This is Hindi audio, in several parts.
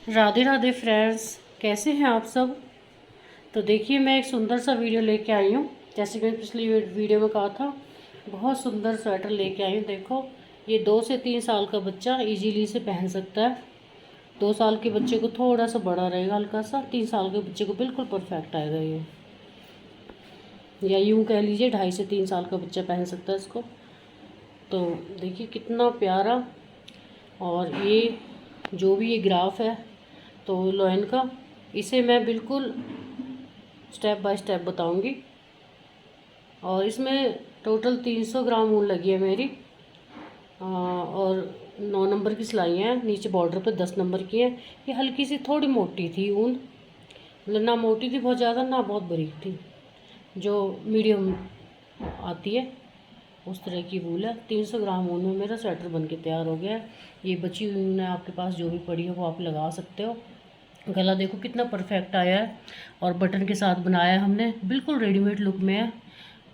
राधे राधे फ्रेंड्स, कैसे हैं आप सब। तो देखिए, मैं एक सुंदर सा वीडियो लेके आई हूँ। जैसे कि मैं पिछली वीडियो में कहा था, बहुत सुंदर स्वेटर लेके आई हूँ। देखो, ये 2 से 3 साल का बच्चा इजीली से पहन सकता है। 2 साल के बच्चे को थोड़ा सा बड़ा रहेगा, हल्का सा। 3 साल के बच्चे को बिल्कुल परफेक्ट आएगा ये, या यूँ कह लीजिए 2.5 से 3 साल का बच्चा पहन सकता है इसको। तो देखिए कितना प्यारा। और ये जो भी ये ग्राफ है तो लोयन का, इसे मैं बिल्कुल स्टेप बाय स्टेप बताऊंगी। और इसमें टोटल 300 ग्राम ऊन लगी है मेरी। और 9 नंबर की सिलाई है, नीचे बॉर्डर पे 10 नंबर की है। ये हल्की सी थोड़ी मोटी थी ऊन, मतलब ना मोटी थी बहुत ज़्यादा, ना बहुत बारीक थी, जो मीडियम आती है उस तरह की वूल है। 300 ग्राम ऊन में मेरा स्वेटर बन के तैयार हो गया है। ये बची हुई ऊन है आपके पास, जो भी पड़ी है वो आप लगा सकते हो। गला देखो कितना परफेक्ट आया है, और बटन के साथ बनाया है हमने, बिल्कुल रेडीमेड लुक में है।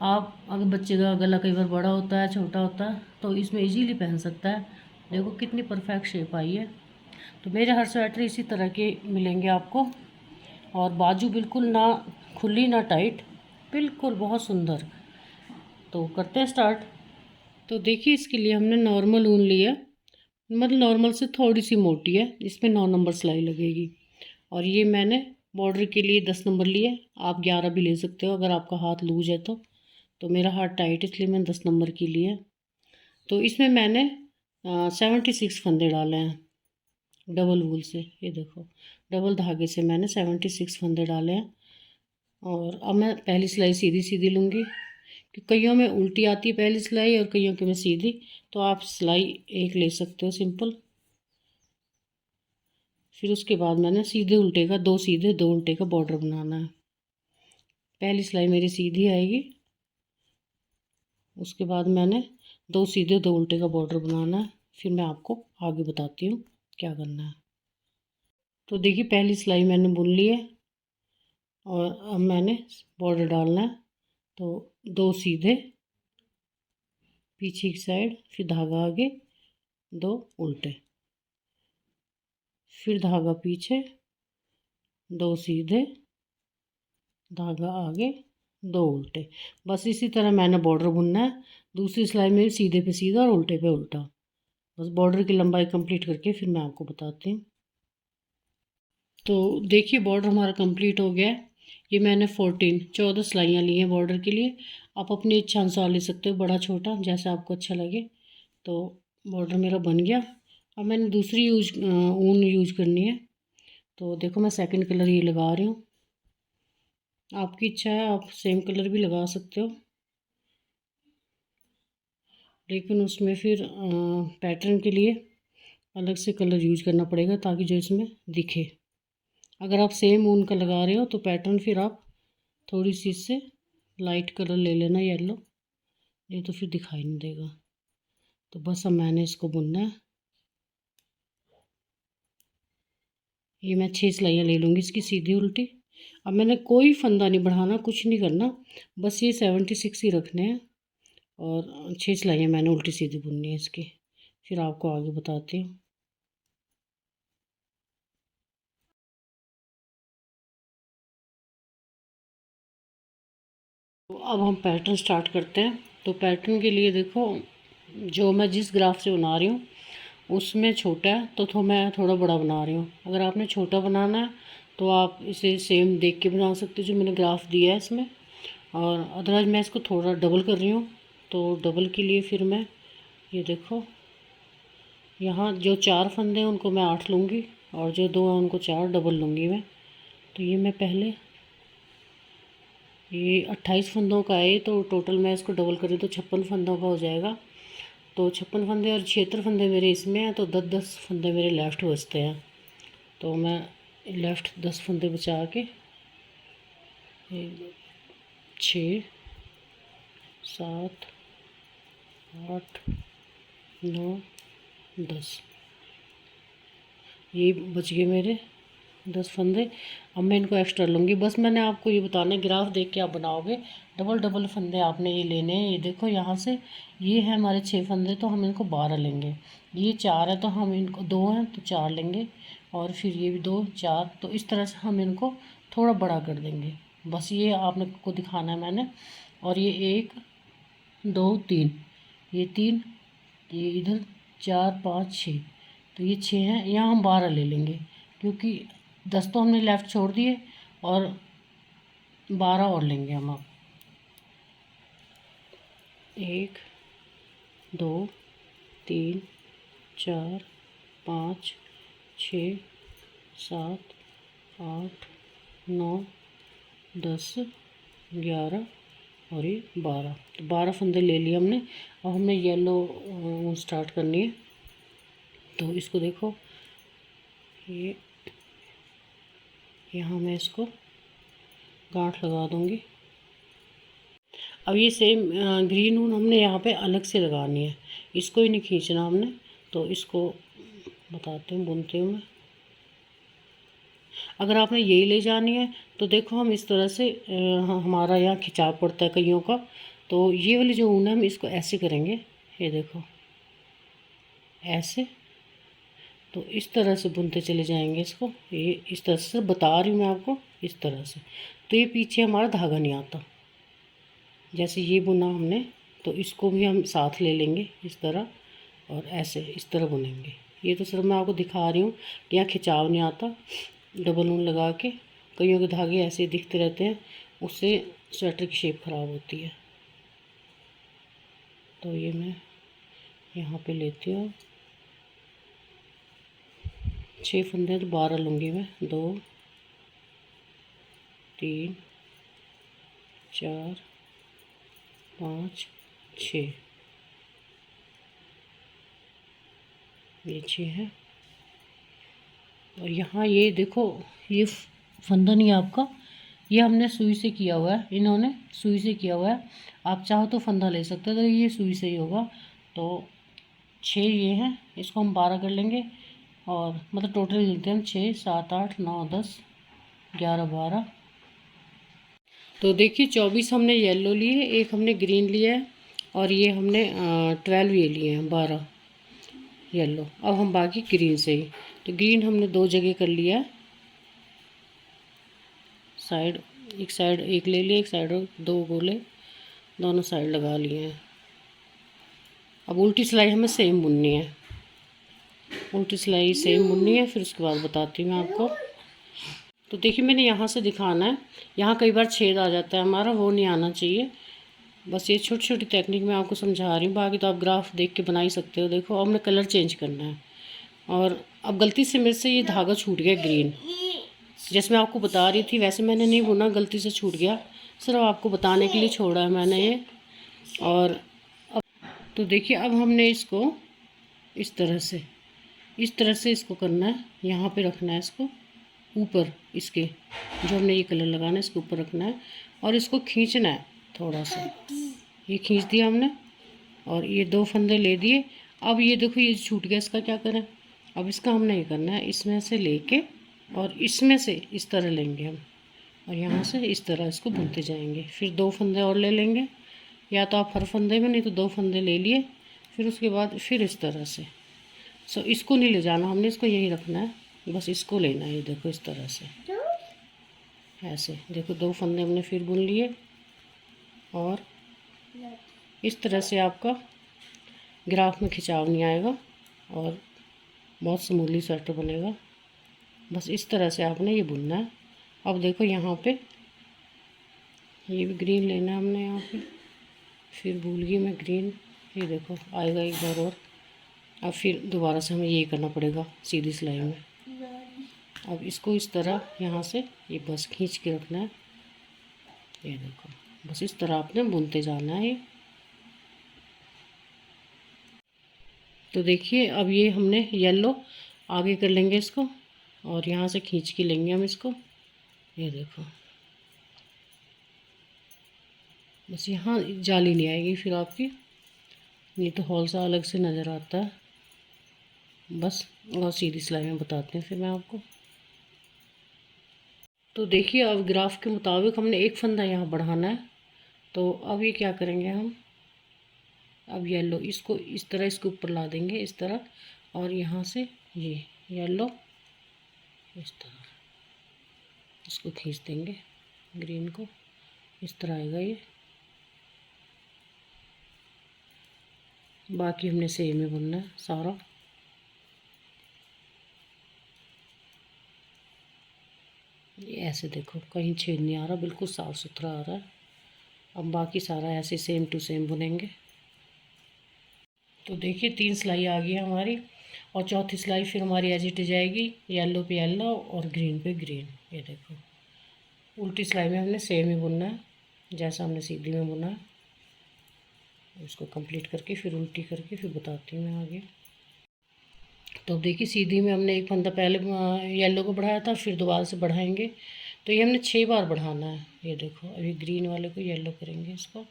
आप अगर बच्चे का गला कई बार बड़ा होता है, छोटा होता है, तो इसमें इजीली पहन सकता है। देखो कितनी परफेक्ट शेप आई है। तो मेरे हर स्वेटर इसी तरह के मिलेंगे आपको। और बाजू बिल्कुल ना खुली ना टाइट, बिल्कुल बहुत सुंदर। तो करते हैं स्टार्ट। तो देखिए, इसके लिए हमने नॉर्मल ऊन लिया, मतलब नॉर्मल से थोड़ी सी मोटी है। इसमें 9 नंबर सिलाई लगेगी। और ये मैंने बॉर्डर के लिए 10 नंबर लिए। आप 11 भी ले सकते हो अगर आपका हाथ लूज है तो मेरा हाथ टाइट है, इसलिए मैंने 10 नंबर की लिए। तो इसमें मैंने 76 फंदे डाले हैं डबल वूल से। ये देखो, डबल धागे से मैंने 76 फंदे डाले हैं। और अब मैं पहली सिलाई सीधी सीधी लूँगी, कि कईयों में उल्टी आती है पहली सिलाई और कईयों के में सीधी। तो आप सिलाई एक ले सकते हो सिंपल। फिर उसके बाद मैंने सीधे उल्टे का, 2 सीधे 2 उल्टे का बॉर्डर बनाना है। पहली सिलाई मेरी सीधी आएगी, उसके बाद मैंने 2 सीधे 2 उल्टे का बॉर्डर बनाना है। फिर मैं आपको आगे बताती हूँ क्या करना है। तो देखिए, पहली सिलाई मैंने बुन ली है, और अब मैंने बॉर्डर डालना है। तो 2 सीधे पीछे की साइड, फिर धागा आगे, 2 उल्टे, फिर धागा पीछे, 2 सीधे, धागा आगे, 2 उल्टे। बस इसी तरह मैंने बॉर्डर बुनना है। दूसरी सिलाई में सीधे पे सीधा और उल्टे पे उल्टा। बस बॉर्डर की लंबाई कंप्लीट करके फिर मैं आपको बताती हूँ। तो देखिए, बॉर्डर हमारा कंप्लीट हो गया है। ये मैंने 14 सिलाइयाँ ली हैं बॉर्डर के लिए। आप अपनी इच्छा अनुसार ले सकते हो, बड़ा छोटा जैसा आपको अच्छा लगे। तो बॉर्डर मेरा बन गया। अब मैंने दूसरी ऊन यूज करनी है। तो देखो, मैं सेकंड कलर ये लगा रही हूँ। आपकी इच्छा है, आप सेम कलर भी लगा सकते हो, लेकिन उसमें फिर पैटर्न के लिए अलग से कलर यूज करना पड़ेगा, ताकि जो इसमें दिखे। अगर आप सेम ऊन का लगा रहे हो तो पैटर्न फिर आप थोड़ी सी इससे लाइट कलर ले लेना, येलो, नहीं तो फिर दिखाई नहीं देगा। तो बस अब मैंने इसको बुनना है। ये मैं 6 सिलाइयाँ ले लूँगी इसकी सीधी उल्टी। अब मैंने कोई फंदा नहीं बढ़ाना, कुछ नहीं करना, बस ये 76 ही रखने हैं। और 6 सिलाइयाँ मैंने उल्टी सीधी बुननी है इसकी। फिर आपको आगे बताती हूँ। तो अब हम पैटर्न स्टार्ट करते हैं। तो पैटर्न के लिए देखो, जो मैं जिस ग्राफ से बना रही हूँ उसमें छोटा है, तो मैं थोड़ा बड़ा बना रही हूँ। अगर आपने छोटा बनाना है तो आप इसे सेम देख के बना सकते हो जो मैंने ग्राफ दिया है इसमें। और अदरवाइज मैं इसको थोड़ा डबल कर रही हूँ। तो डबल के लिए फिर मैं, ये देखो, यहाँ जो 4 फंदे हैं उनको मैं 8 लूँगी, और जो 2 हैं उनको 4 डबल लूँगी मैं। तो ये मैं पहले, ये 28 फंदों का है, तो टोटल मैं इसको डबल करूँ तो 56 फंदों का हो जाएगा। तो 56 फंदे और 76 फंदे मेरे इसमें हैं, तो 10-10 फंदे मेरे लेफ़्ट बचते हैं। तो मैं लेफ़्ट 10 फंदे बचा के 6, 7, 8, 9, 10, ये बच गए मेरे 10 फंदे। अब मैं इनको एक्स्ट्रा लूँगी। बस मैंने आपको ये बताना है, ग्राफ देख के आप बनाओगे। डबल डबल फंदे आपने ये लेने हैं। ये देखो, यहाँ से ये है हमारे 6 फंदे, तो हम इनको 12 लेंगे। ये 4 है तो हम इनको 2 हैं तो 4 लेंगे। और फिर ये भी 2 4। तो इस तरह से हम इनको थोड़ा बड़ा कर देंगे। बस ये आपने को दिखाना है मैंने। और ये 1 2 3, ये 3, ये इधर 4 5 6। तो ये 6 हैं, यहाँ हम 12 ले लेंगे क्योंकि 10 तो हमने लेफ़्ट छोड़ दिए और 12 और लेंगे हम अब। 1 2 3 4 5 6 7 8 9 10 11 और ये 12। तो 12 फंदे ले लिए हमने। अब हमने येलो स्टार्ट करनी है। तो इसको देखो, ये यहाँ मैं इसको गांठ लगा दूँगी। अब ये सेम ग्रीन ऊन हमने यहाँ पे अलग से लगानी है, इसको ही नहीं खींचना हमने। तो इसको बताते हैं, बुनते हूँ मैं। अगर आपने यही ले जानी है तो देखो हम इस तरह से हमारा यहाँ खिंचाव पड़ता है कईयों का। तो ये वाली जो ऊन है हम इसको ऐसे करेंगे, ये देखो ऐसे। तो इस तरह से बुनते चले जाएंगे इसको, ये इस तरह से बता रही हूँ मैं आपको, इस तरह से। तो ये पीछे हमारा धागा नहीं आता। जैसे ये बुना हमने, तो इसको भी हम साथ ले लेंगे इस तरह, और ऐसे इस तरह बुनेंगे। ये तो सिर्फ मैं आपको दिखा रही हूँ कि यहाँ खिंचाव नहीं आता। डबल ऊन लगा के कईयों के धागे ऐसे दिखते रहते हैं, उससे स्वेटर की शेप ख़राब होती है। तो ये मैं यहाँ पे लेती हूँ 6 फंदे, तो 12 लूँगी मैं। 2 3 4 5 6, ये 6 है। और यहाँ ये देखो, ये फंदा नहीं आपका, ये हमने सुई से किया हुआ है, इन्होंने सुई से किया हुआ है। आप चाहो तो फंदा ले सकते हो, तो ये सुई से ही होगा। तो 6 ये हैं, इसको हम 12 कर लेंगे। और मतलब टोटल लेते हैं हम 6 7 8 9 10 11 12। तो देखिए 24 हमने येलो लिए, एक हमने ग्रीन लिया है, और ये हमने 12 ये लिए हैं, 12 येलो। अब हम बाकी ग्रीन से ही, तो ग्रीन हमने 2 जगह कर लिया है। साइड एक ले लिए, एक साइड 2 गोले दोनों साइड लगा लिए हैं। अब उल्टी सिलाई हमें सेम बुननी है, उल्टी सिलाई सेम बुननी है, फिर उसके बाद बताती हूँ मैं आपको। तो देखिए मैंने यहाँ से दिखाना है, यहाँ कई बार छेद आ जाता है हमारा, वो नहीं आना चाहिए। बस ये छोटी छोटी टेक्निक मैं आपको समझा रही हूँ, बाकी तो आप ग्राफ देख के बना ही सकते हो। देखो अब हमने कलर चेंज करना है, और अब गलती से मेरे से ये धागा छूट गया ग्रीन, जैसे मैं आपको बता रही थी वैसे मैंने नहीं बुना, गलती से छूट गया। सिर्फ आपको बताने के लिए छोड़ा है मैंने ये। और अब तो देखिए अब हमने इसको इस तरह से इसको करना है, यहाँ पे रखना है इसको ऊपर, इसके जो हमने ये कलर लगाना है इसके ऊपर रखना है, और इसको खींचना है थोड़ा सा। ये खींच दिया हमने, और ये 2 फंदे ले दिए। अब ये देखो ये छूट गया, इसका क्या करें। अब इसका हमने ये करना है, इसमें से लेके और इसमें से इस तरह लेंगे हम, और यहाँ से इस तरह इसको बुनते जाएंगे। फिर 2 फंदे और ले लेंगे, या तो आप हर फंदे में, नहीं तो 2 फंदे ले लिए। फिर उसके बाद फिर इस तरह से। इसको नहीं ले जाना हमने, इसको यही रखना है, बस इसको लेना है। ये देखो इस तरह से ऐसे, देखो 2 फंदे हमने फिर बुन लिए, और इस तरह से आपका ग्राफ में खिंचाव नहीं आएगा और बहुत स्मूथली स्वेटर बनेगा। बस इस तरह से आपने ये बुनना है। अब देखो यहाँ पे ये भी ग्रीन लेना है हमने यहाँ पे, फिर भूल गई मैं ग्रीन, ये देखो आएगा एक बार और। अब फिर दोबारा से हमें ये करना पड़ेगा सीधी सिलाई में। अब इसको इस तरह यहाँ से ये बस खींच के रखना है, ये देखो बस इस तरह आपने बुनते जाना है ये। तो देखिए अब ये हमने येलो आगे कर लेंगे इसको, और यहाँ से खींच के लेंगे हम इसको, ये देखो बस यहाँ जाली नहीं आएगी फिर आपकी, नहीं तो हॉल सा अलग से नज़र आता है। बस और सीधी सिलाई में बताते हैं फिर मैं आपको। तो देखिए अब ग्राफ के मुताबिक हमने एक फंदा यहाँ बढ़ाना है। तो अब ये क्या करेंगे हम, अब येलो इसको इस तरह इसके ऊपर ला देंगे इस तरह, और यहाँ से ये येलो इस तरह इसको खींच देंगे, ग्रीन को इस तरह आएगा ये। बाकी हमने सेम ही बुनना है सारा। ये ऐसे देखो, कहीं छेद नहीं आ रहा, बिल्कुल साफ़ सुथरा आ रहा है। अब बाकी सारा ऐसे सेम टू सेम बुनेंगे। तो देखिए 3 सिलाई आ गई है हमारी, और चौथी सिलाई फिर हमारी एज इट जाएगी, येलो पे येलो और ग्रीन पे ग्रीन। ये देखो उल्टी सिलाई में हमने सेम ही बुनना है जैसा हमने सीधी में बुना है। उसको कंप्लीट करके फिर उल्टी करके फिर बताती हूँ मैं आगे। तो देखिए सीधी में हमने एक फंदा पहले येलो को बढ़ाया था, फिर दोबारा से बढ़ाएंगे। तो ये हमने 6 बार बढ़ाना है। ये देखो अभी ग्रीन वाले को येलो करेंगे, इसको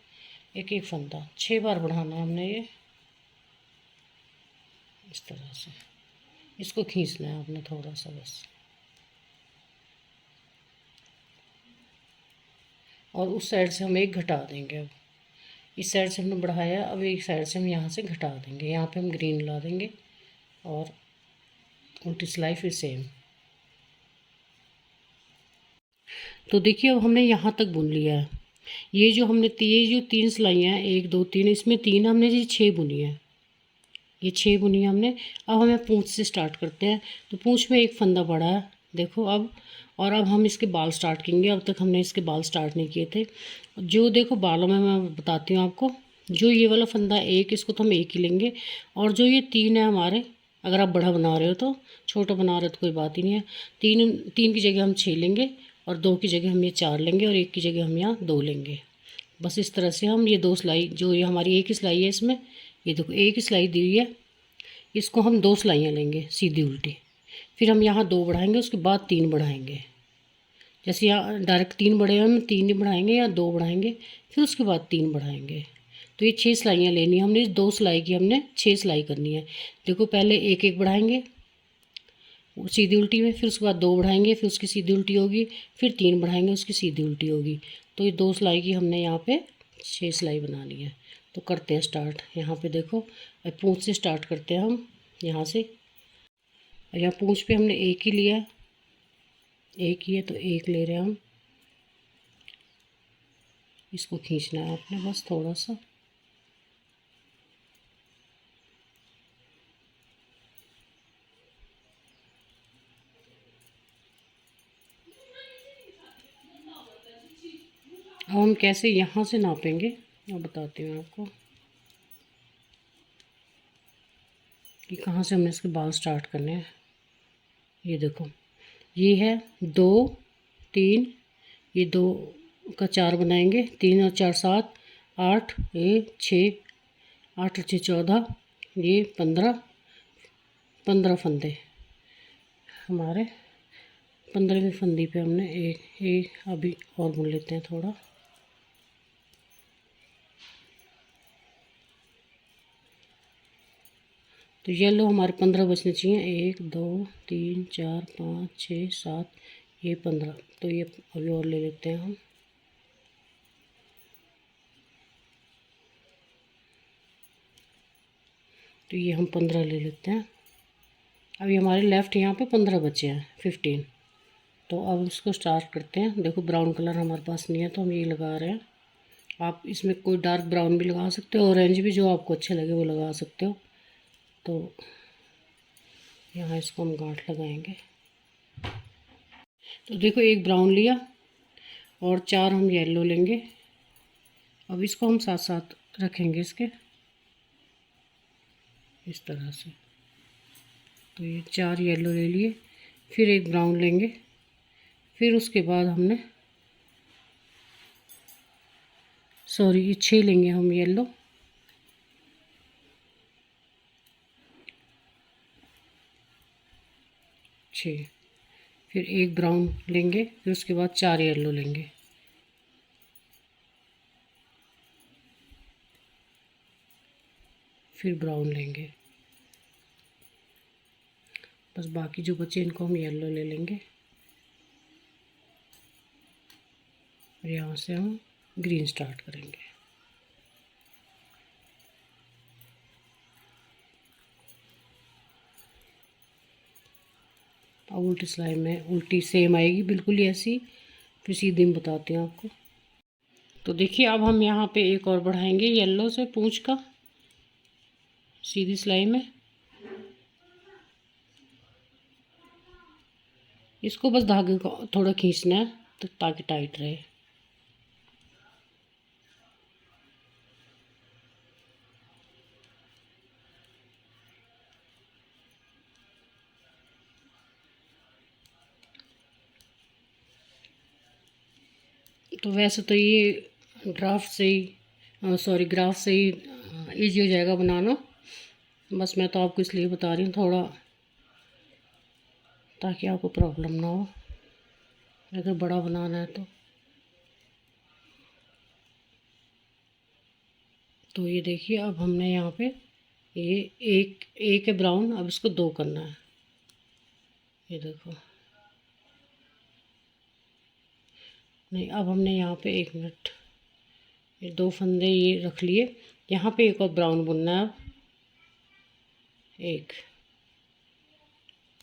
एक एक फंदा 6 बार बढ़ाना है हमने। ये इस तरह से इसको खींचना है आपने थोड़ा सा बस, और उस साइड से हम एक घटा देंगे। अब इस साइड से हमने बढ़ाया, अब एक साइड से हम यहाँ से घटा देंगे, यहाँ पे हम ग्रीन ला देंगे और उल्टी सिलाई फिर सेम। तो देखिए अब हमने यहाँ तक बुन लिया है। ये जो हमने ये जो 3 सिलाइयाँ हैं, 1 2 3, इसमें 3 हमने जी 6 बुनी है। ये 6 बुनी है हमने। अब हमें पूँछ से स्टार्ट करते हैं। तो पूँछ में एक फंदा पड़ा है देखो अब, और अब हम इसके बाल स्टार्ट करेंगे। अब तक हमने इसके बाल स्टार्ट नहीं किए थे। जो देखो बालों में मैं बताती हूँ आपको, जो ये वाला फंदा एक, इसको तो हम एक ही लेंगे, और जो ये 3 है हमारे, अगर आप बड़ा बना रहे हो तो, छोटा बना रहे हो तो कोई बात ही नहीं है। 3 की जगह हम 6 लेंगे, और 2 की जगह हम ये 4 लेंगे, और 1 की जगह हम यहाँ 2 लेंगे। बस इस तरह से हम ये 2 सिलाई, जो ये हमारी एक ही सिलाई है इसमें, ये देखो एक ही सिलाई दी हुई है, इसको हम 2 सिलाइयाँ लेंगे सीधी उल्टी। फिर हम यहाँ 2 बढ़ाएंगे, उसके बाद 3 बढ़ाएंगे। जैसे यहाँ डायरेक्ट 3 बढ़े हम 3 ही बढ़ाएंगे, या 2 बढ़ाएंगे, फिर उसके बाद 3 बढ़ाएंगे। तो ये 6 सिलाइयाँ लेनी है हमने। इस 2 सिलाई की हमने 6 सिलाई करनी है। देखो पहले एक एक बढ़ाएंगे सीधी उल्टी में, फिर उसके बाद 2 बढ़ाएंगे, फिर उसकी सीधी उल्टी होगी, फिर 3 बढ़ाएंगे, उसकी सीधी उल्टी होगी। तो ये 2 सिलाई की हमने यहाँ पे 6 सिलाई बनानी है। तो करते हैं स्टार्ट। यहाँ पे देखो पूँछ से स्टार्ट करते हैं हम, यहाँ से। यहाँ पूँछ पे हमने एक ही लिया, एक ही है तो एक ले रहे हैं हम। इसको खींचना है आपने बस थोड़ा सा। अब हम कैसे यहाँ से नापेंगे अब बताती हूँ आपको कि कहाँ से हमने इसके बाल स्टार्ट करने हैं। ये देखो ये है 2 3, ये 2 का 4 बनाएंगे, 3 और 4 7 8, ये 6 8 और 6 14, ये 15 फंदे हमारे। 15वीं फंदी पे हमने एक अभी और बुन लेते हैं थोड़ा। तो येलो हमारे 15 बचने चाहिए, 1 2 3 4 5 6 7, ये 15। तो ये अभी और ले लेते हैं हम। तो ये हम 15 ले लेते हैं। अभी हमारे लेफ़्ट यहाँ पे 15 बचे हैं, 15। तो अब इसको स्टार्ट करते हैं। देखो ब्राउन कलर हमारे पास नहीं है तो हम ये लगा रहे हैं। आप इसमें कोई डार्क ब्राउन भी लगा सकते हो, ऑरेंज भी, जो आपको अच्छे लगे वो लगा सकते हो। तो यहाँ इसको हम गांठ लगाएंगे। तो देखो एक ब्राउन लिया और 4 हम येलो लेंगे। अब इसको हम साथ साथ रखेंगे इसके, इस तरह से। तो ये 4 येलो ले लिए, फिर एक ब्राउन लेंगे, फिर उसके बाद हमने ये 6 लेंगे हम येलो, फिर एक ब्राउन लेंगे, फिर उसके बाद 4 येलो लेंगे, फिर ब्राउन लेंगे। बस बाकी जो बचे इनको हम येलो ले लेंगे, और यहाँ से हम ग्रीन स्टार्ट करेंगे। अब उल्टी सिलाई में उल्टी सेम आएगी बिल्कुल ही ऐसी, फिर सीधी में बताते हैं आपको। तो देखिए अब हम यहाँ पे एक और बढ़ाएंगे येलो से पूंछ का सीधी सिलाई में। इसको बस धागे को थोड़ा खींचना है तो ताकि टाइट रहे। तो वैसे तो ये ड्राफ्ट से ही ग्राफ से ही ईजी हो जाएगा बनाना, बस मैं तो आपको इसलिए बता रही हूँ थोड़ा, ताकि आपको प्रॉब्लम ना हो अगर बड़ा बनाना है तो ये देखिए अब हमने यहाँ पे ये एक है ब्राउन, अब इसको दो करना है। ये देखो, नहीं अब हमने यहाँ पे 1 मिनट, ये 2 फंदे ये रख लिए। यहाँ पे एक और ब्राउन बुनना है। अब एक,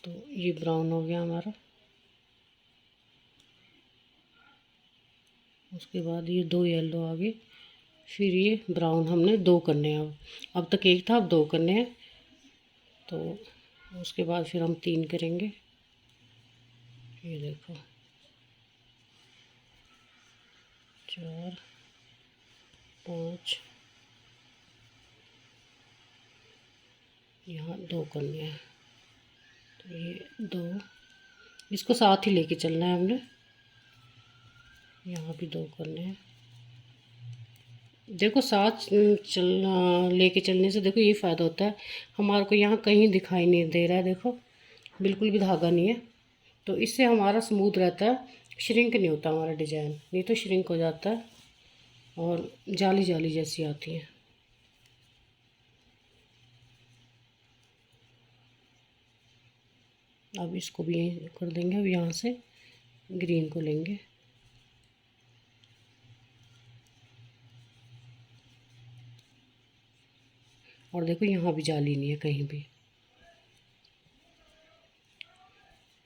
तो ये ब्राउन हो गया हमारा। उसके बाद ये 2 येलो आ गए, फिर ये ब्राउन हमने 2 करने हैं। अब तक एक था, अब 2 करने हैं। तो उसके बाद फिर हम 3 करेंगे। ये देखो 4 5, यहाँ 2 करने हैं। तो ये 2, इसको साथ ही लेके चलना है हमने। यहाँ भी 2 करने हैं। देखो साथ चलना, लेके चलने से देखो ये फ़ायदा होता है हमारे को, यहाँ कहीं दिखाई नहीं दे रहा है, देखो बिल्कुल भी धागा नहीं है। तो इससे हमारा स्मूथ रहता है, श्रिंक नहीं होता हमारा डिजाइन, नहीं तो श्रिंक हो जाता है और जाली जाली जैसी आती है। अब इसको भी यहीं कर देंगे। अब यहाँ से ग्रीन को लेंगे, और देखो यहाँ भी जाली नहीं है कहीं भी,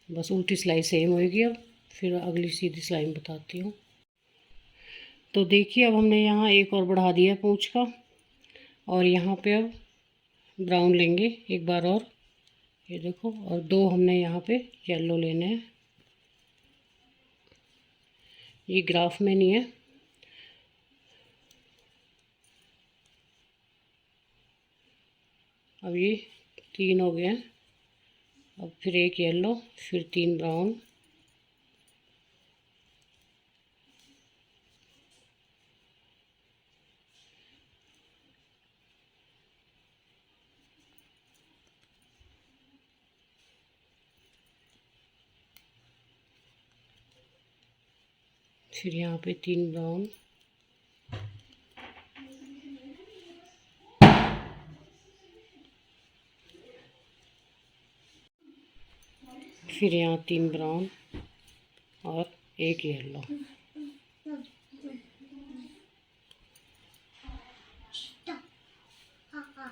बस उल्टी सिलाई सेम होगी। अब फिर अगली सीधी सिलाई में बताती हूँ। तो देखिए अब हमने यहाँ एक और बढ़ा दिया पूंछ का, और यहाँ पे अब ब्राउन लेंगे एक बार और। ये देखो, और 2 हमने यहाँ पे येलो लेने हैं। ये ग्राफ में नहीं है। अब ये 3 हो गए हैं। अब फिर एक येलो, फिर 3 ब्राउन। फिर यहाँ पे 3 ब्राउन। फिर यहाँ 3 ब्राउन और एक येलो।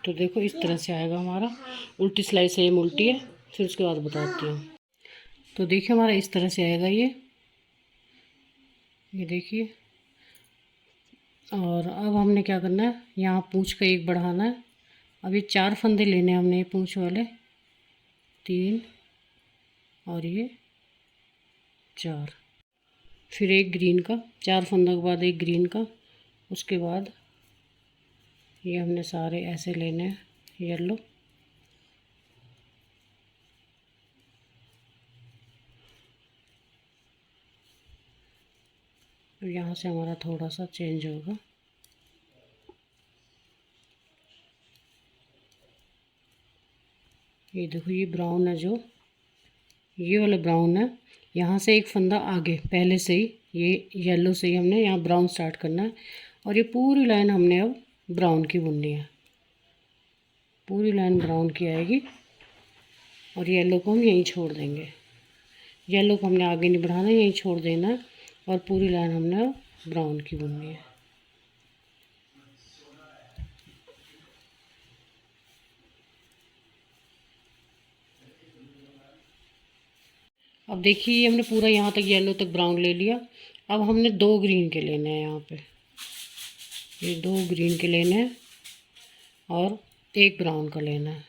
तो देखो इस तरह से आएगा हमारा। उल्टी सिलाई सेम उल्टी है, फिर उसके बाद बताती हूँ। तो देखिए हमारा इस तरह से आएगा ये देखिए। और अब हमने क्या करना है, यहाँ पूंछ का एक बढ़ाना है। अब ये 4 फंदे लेने हैं हमने, ये पूंछ वाले 3 और ये 4, फिर एक ग्रीन का, 4 फंदों के बाद एक ग्रीन का। उसके बाद ये हमने सारे ऐसे लेने हैं येलो। यहाँ से हमारा थोड़ा सा चेंज होगा। ये देखो ये ब्राउन है, जो ये वाला ब्राउन है, यहाँ से एक फंदा आगे पहले से ही, ये येलो से ही हमने यहाँ ब्राउन स्टार्ट करना है। और ये पूरी लाइन हमने अब ब्राउन की बुननी है, पूरी लाइन ब्राउन की आएगी। और येलो को हम यहीं छोड़ देंगे, येलो को हमने आगे नहीं बढ़ाना, यहीं छोड़ देना है। और पूरी लाइन हमने अब ब्राउन की बुननी है। देखिए ये हमने पूरा यहाँ तक येलो तक ब्राउन ले लिया। अब हमने 2 ग्रीन के लेने हैं यहाँ पे, ये 2 ग्रीन के लेने हैं और 1 ब्राउन का लेना है।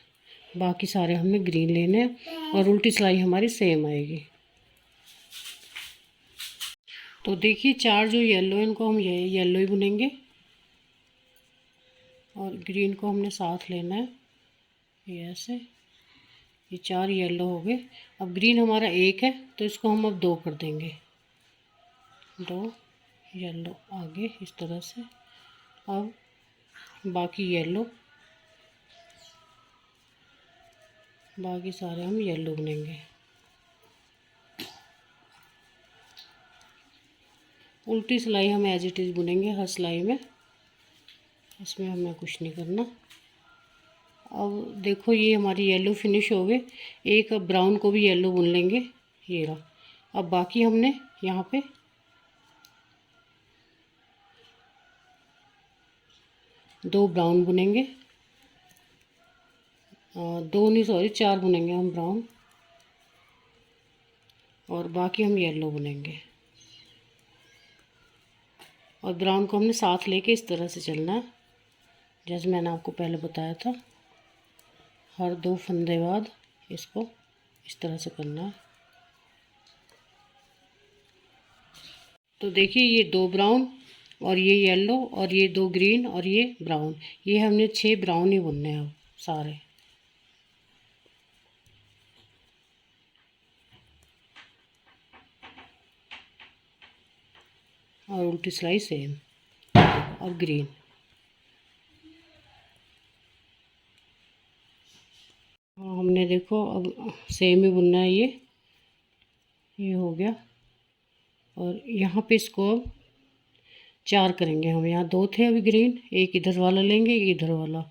बाकी सारे हमने ग्रीन लेने हैं और उल्टी सिलाई हमारी सेम आएगी। तो देखिए 4 जो येलो है इनको हम ये येलो ही बुनेंगे और ग्रीन को हमने साथ लेना है। ये ऐसे, ये 4 येलो हो गए। अब ग्रीन हमारा 1 है तो इसको हम अब 2 कर देंगे, 2 येलो आगे इस तरह से। अब बाकी येलो, बाकी सारे हम येलो बुनेंगे। उल्टी सिलाई हम एज इट इज़ बुनेंगे हर सिलाई में, इसमें हमें कुछ नहीं करना। अब देखो ये हमारी येलो फिनिश हो गए। एक अब ब्राउन को भी येलो बुन लेंगे, ये रहा। अब बाकी हमने यहाँ पे 2 ब्राउन बुनेंगे, 2 नहीं सॉरी 4 बुनेंगे हम ब्राउन और बाकी हम येलो बुनेंगे। और ब्राउन को हमने साथ लेके इस तरह से चलना है जैसे मैंने आपको पहले बताया था। हर 2 फंदे बाद इसको इस तरह से करना है। तो देखिए ये 2 ब्राउन और ये येलो और ये 2 ग्रीन और ये ब्राउन, ये हमने 6 ब्राउन ही बुनने हैं अब सारे। और उल्टी सिलाई सेम और ग्रीन। हमने देखो अब सेम ही बुनना है, ये हो गया। और यहाँ पे इसको अब 4 करेंगे हम। यहाँ 2 थे अभी ग्रीन, एक इधर वाला लेंगे एक इधर वाला।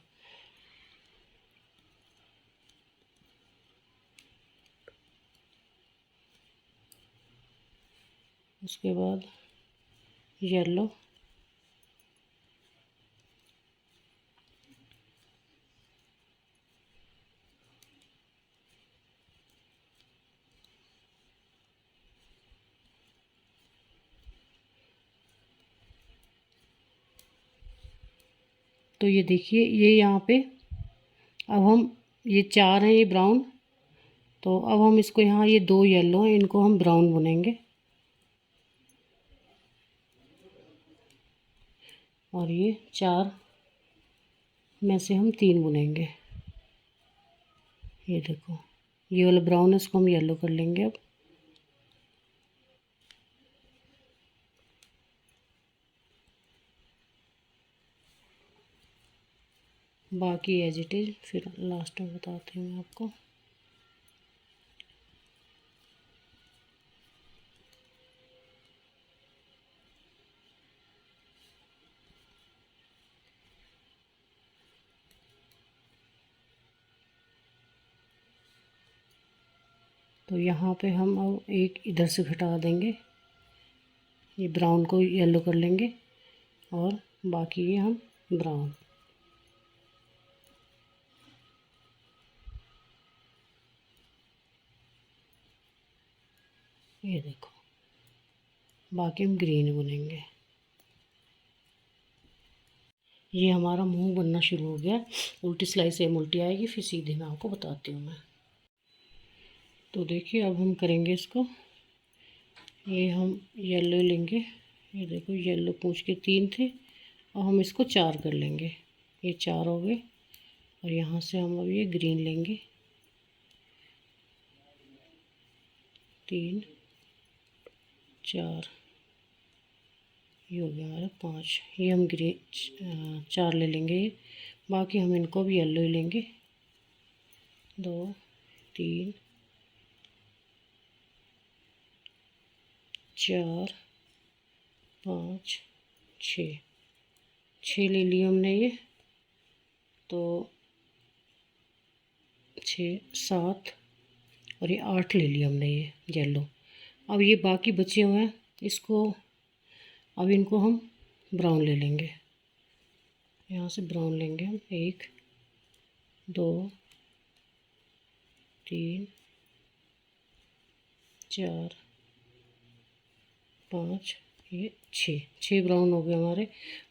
उसके बाद येलो, तो ये देखिए ये यहाँ पे अब हम ये 4 हैं ये ब्राउन, तो अब हम इसको यहाँ ये 2 येलो हैं इनको हम ब्राउन बुनेंगे और ये 4 में से हम 3 बुनेंगे। ये देखो ये वाला ब्राउन है इसको हम येलो कर लेंगे। अब बाकी एज इट इज़ फिर लास्ट में बताती हूँ मैं आपको। तो यहाँ पे हम अब एक इधर से घटा देंगे, ये ब्राउन को येलो कर लेंगे और बाकी ये हम ब्राउन। ये देखो बाकी हम ग्रीन बुनेंगे। ये हमारा मुंह बनना शुरू हो गया। उल्टी सिलाई सेम उल्टी आएगी, फिर सीधी मैं आपको बताती हूँ मैं। तो देखिए अब हम करेंगे इसको। ये हम येलो लेंगे, ये देखो येलो पूंछ के 3 थे और हम इसको 4 कर लेंगे। ये 4 हो गए और यहाँ से हम अब ये ग्रीन लेंगे, 3 4, ये हो गया हमारा 5। ये हम ग्रीन 4 ले लेंगे। बाकी हम इनको भी येलो ही लेंगे, 2 3 4 5 6, 6 ले लिए हमने ये, तो 6 7 और ये 8 ले लिया हमने ये येलो। अब ये बाकी बचे हुए हैं इसको, अब इनको हम ब्राउन ले लेंगे। यहाँ से ब्राउन लेंगे हम 1 2 3 4 5 ये 6 ब्राउन हो गए हमारे।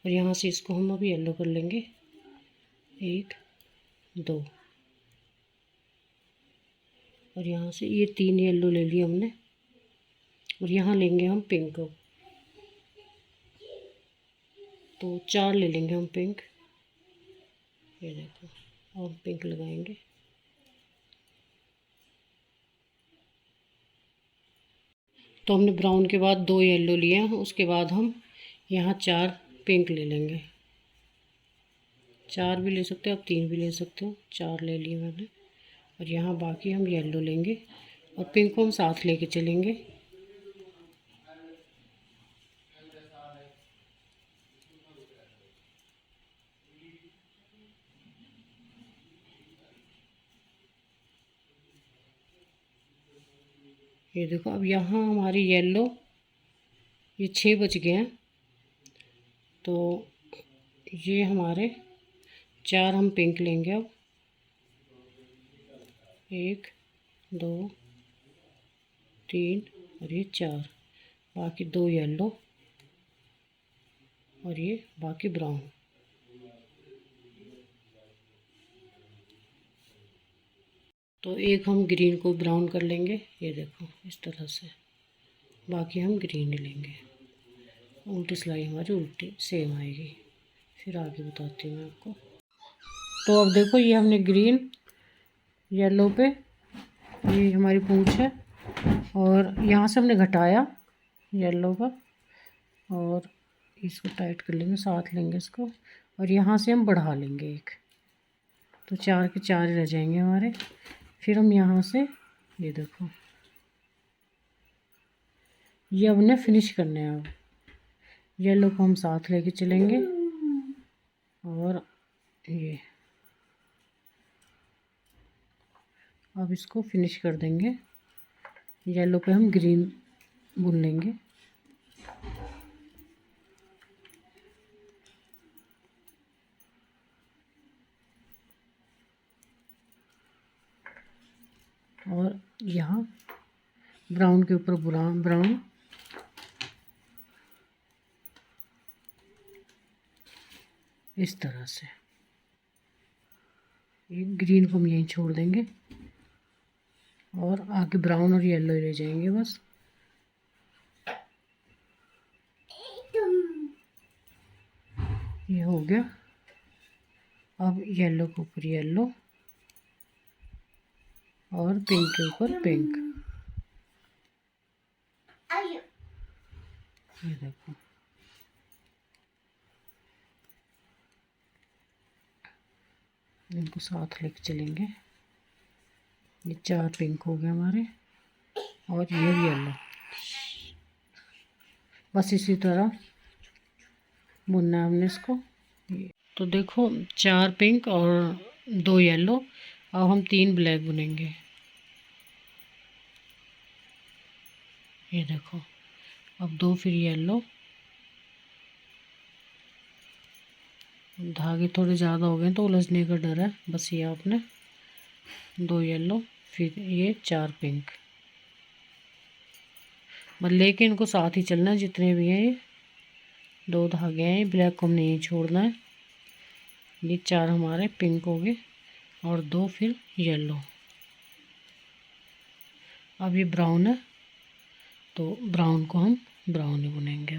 और यहाँ से इसको हम अभी येलो कर लेंगे। 1 2 और यहाँ से ये 3 येलो ले लिए हमने। और यहाँ लेंगे हम पिंक, तो 4 ले लेंगे हम पिंक। ये देखो और पिंक लगाएंगे। तो हमने ब्राउन के बाद 2 येलो लिए हैं, उसके बाद हम यहाँ 4 पिंक ले लेंगे। 4 भी ले सकते हो आप, 3 भी ले सकते हो, 4 ले लिए मैंने। और यहाँ बाकी हम येलो लेंगे और पिंक को हम साथ लेके चलेंगे। ये देखो अब यहाँ हमारी येलो ये 6 बच गए हैं। तो ये हमारे 4 हम पिंक लेंगे अब। 1 2 3 और ये 4, बाकी 2 येलो और ये बाकी ब्राउन। तो एक हम ग्रीन को ब्राउन कर लेंगे, ये देखो इस तरह से। बाकी हम ग्रीन लेंगे। उल्टी सिलाई हमारी उल्टी सेम आएगी, फिर आगे बताती हूँ मैं आपको। तो अब देखो ये हमने ग्रीन येलो पे, ये हमारी पूंछ है और यहाँ से हमने घटाया येलो का और इसको टाइट कर लेंगे, साथ लेंगे इसको और यहाँ से हम बढ़ा लेंगे एक। तो 4 के 4 रह जाएंगे हमारे। फिर हम यहाँ से ये देखो ये हमने फिनिश करने हैं। अब येलो को हम साथ लेके चलेंगे और ये अब इसको फिनिश कर देंगे। येलो पे हम ग्रीन बुन लेंगे। और यहाँ ब्राउन के ऊपर ब्राउन इस तरह से। ये ग्रीन को हम यहीं छोड़ देंगे और आगे ब्राउन और येलो ले जाएंगे बस। ये हो गया। अब येलो के ऊपर येलो और पिंक के ऊपर पिंक। ये देखो इनको साथ लेके चलेंगे। ये 4 पिंक हो गए हमारे और ये येलो। बस इसी तरह बुनना है हमने इसको। तो देखो 4 पिंक और 2 येलो। अब हम 3 ब्लैक बुनेंगे। ये देखो अब 2 फिर येलो। धागे थोड़े ज़्यादा हो गए तो उलझने का डर है, बस ये आपने 2 येलो फिर ये 4 पिंक। मतलब लेकिन इनको साथ ही चलना है, जितने भी हैं ये 2 धागे हैं। ब्लैक को हमने यहीं छोड़ना है। ये 4 हमारे पिंक हो गए और 2 फिर येलो। अब ये ब्राउन है तो ब्राउन को हम ब्राउन ही बुनेंगे।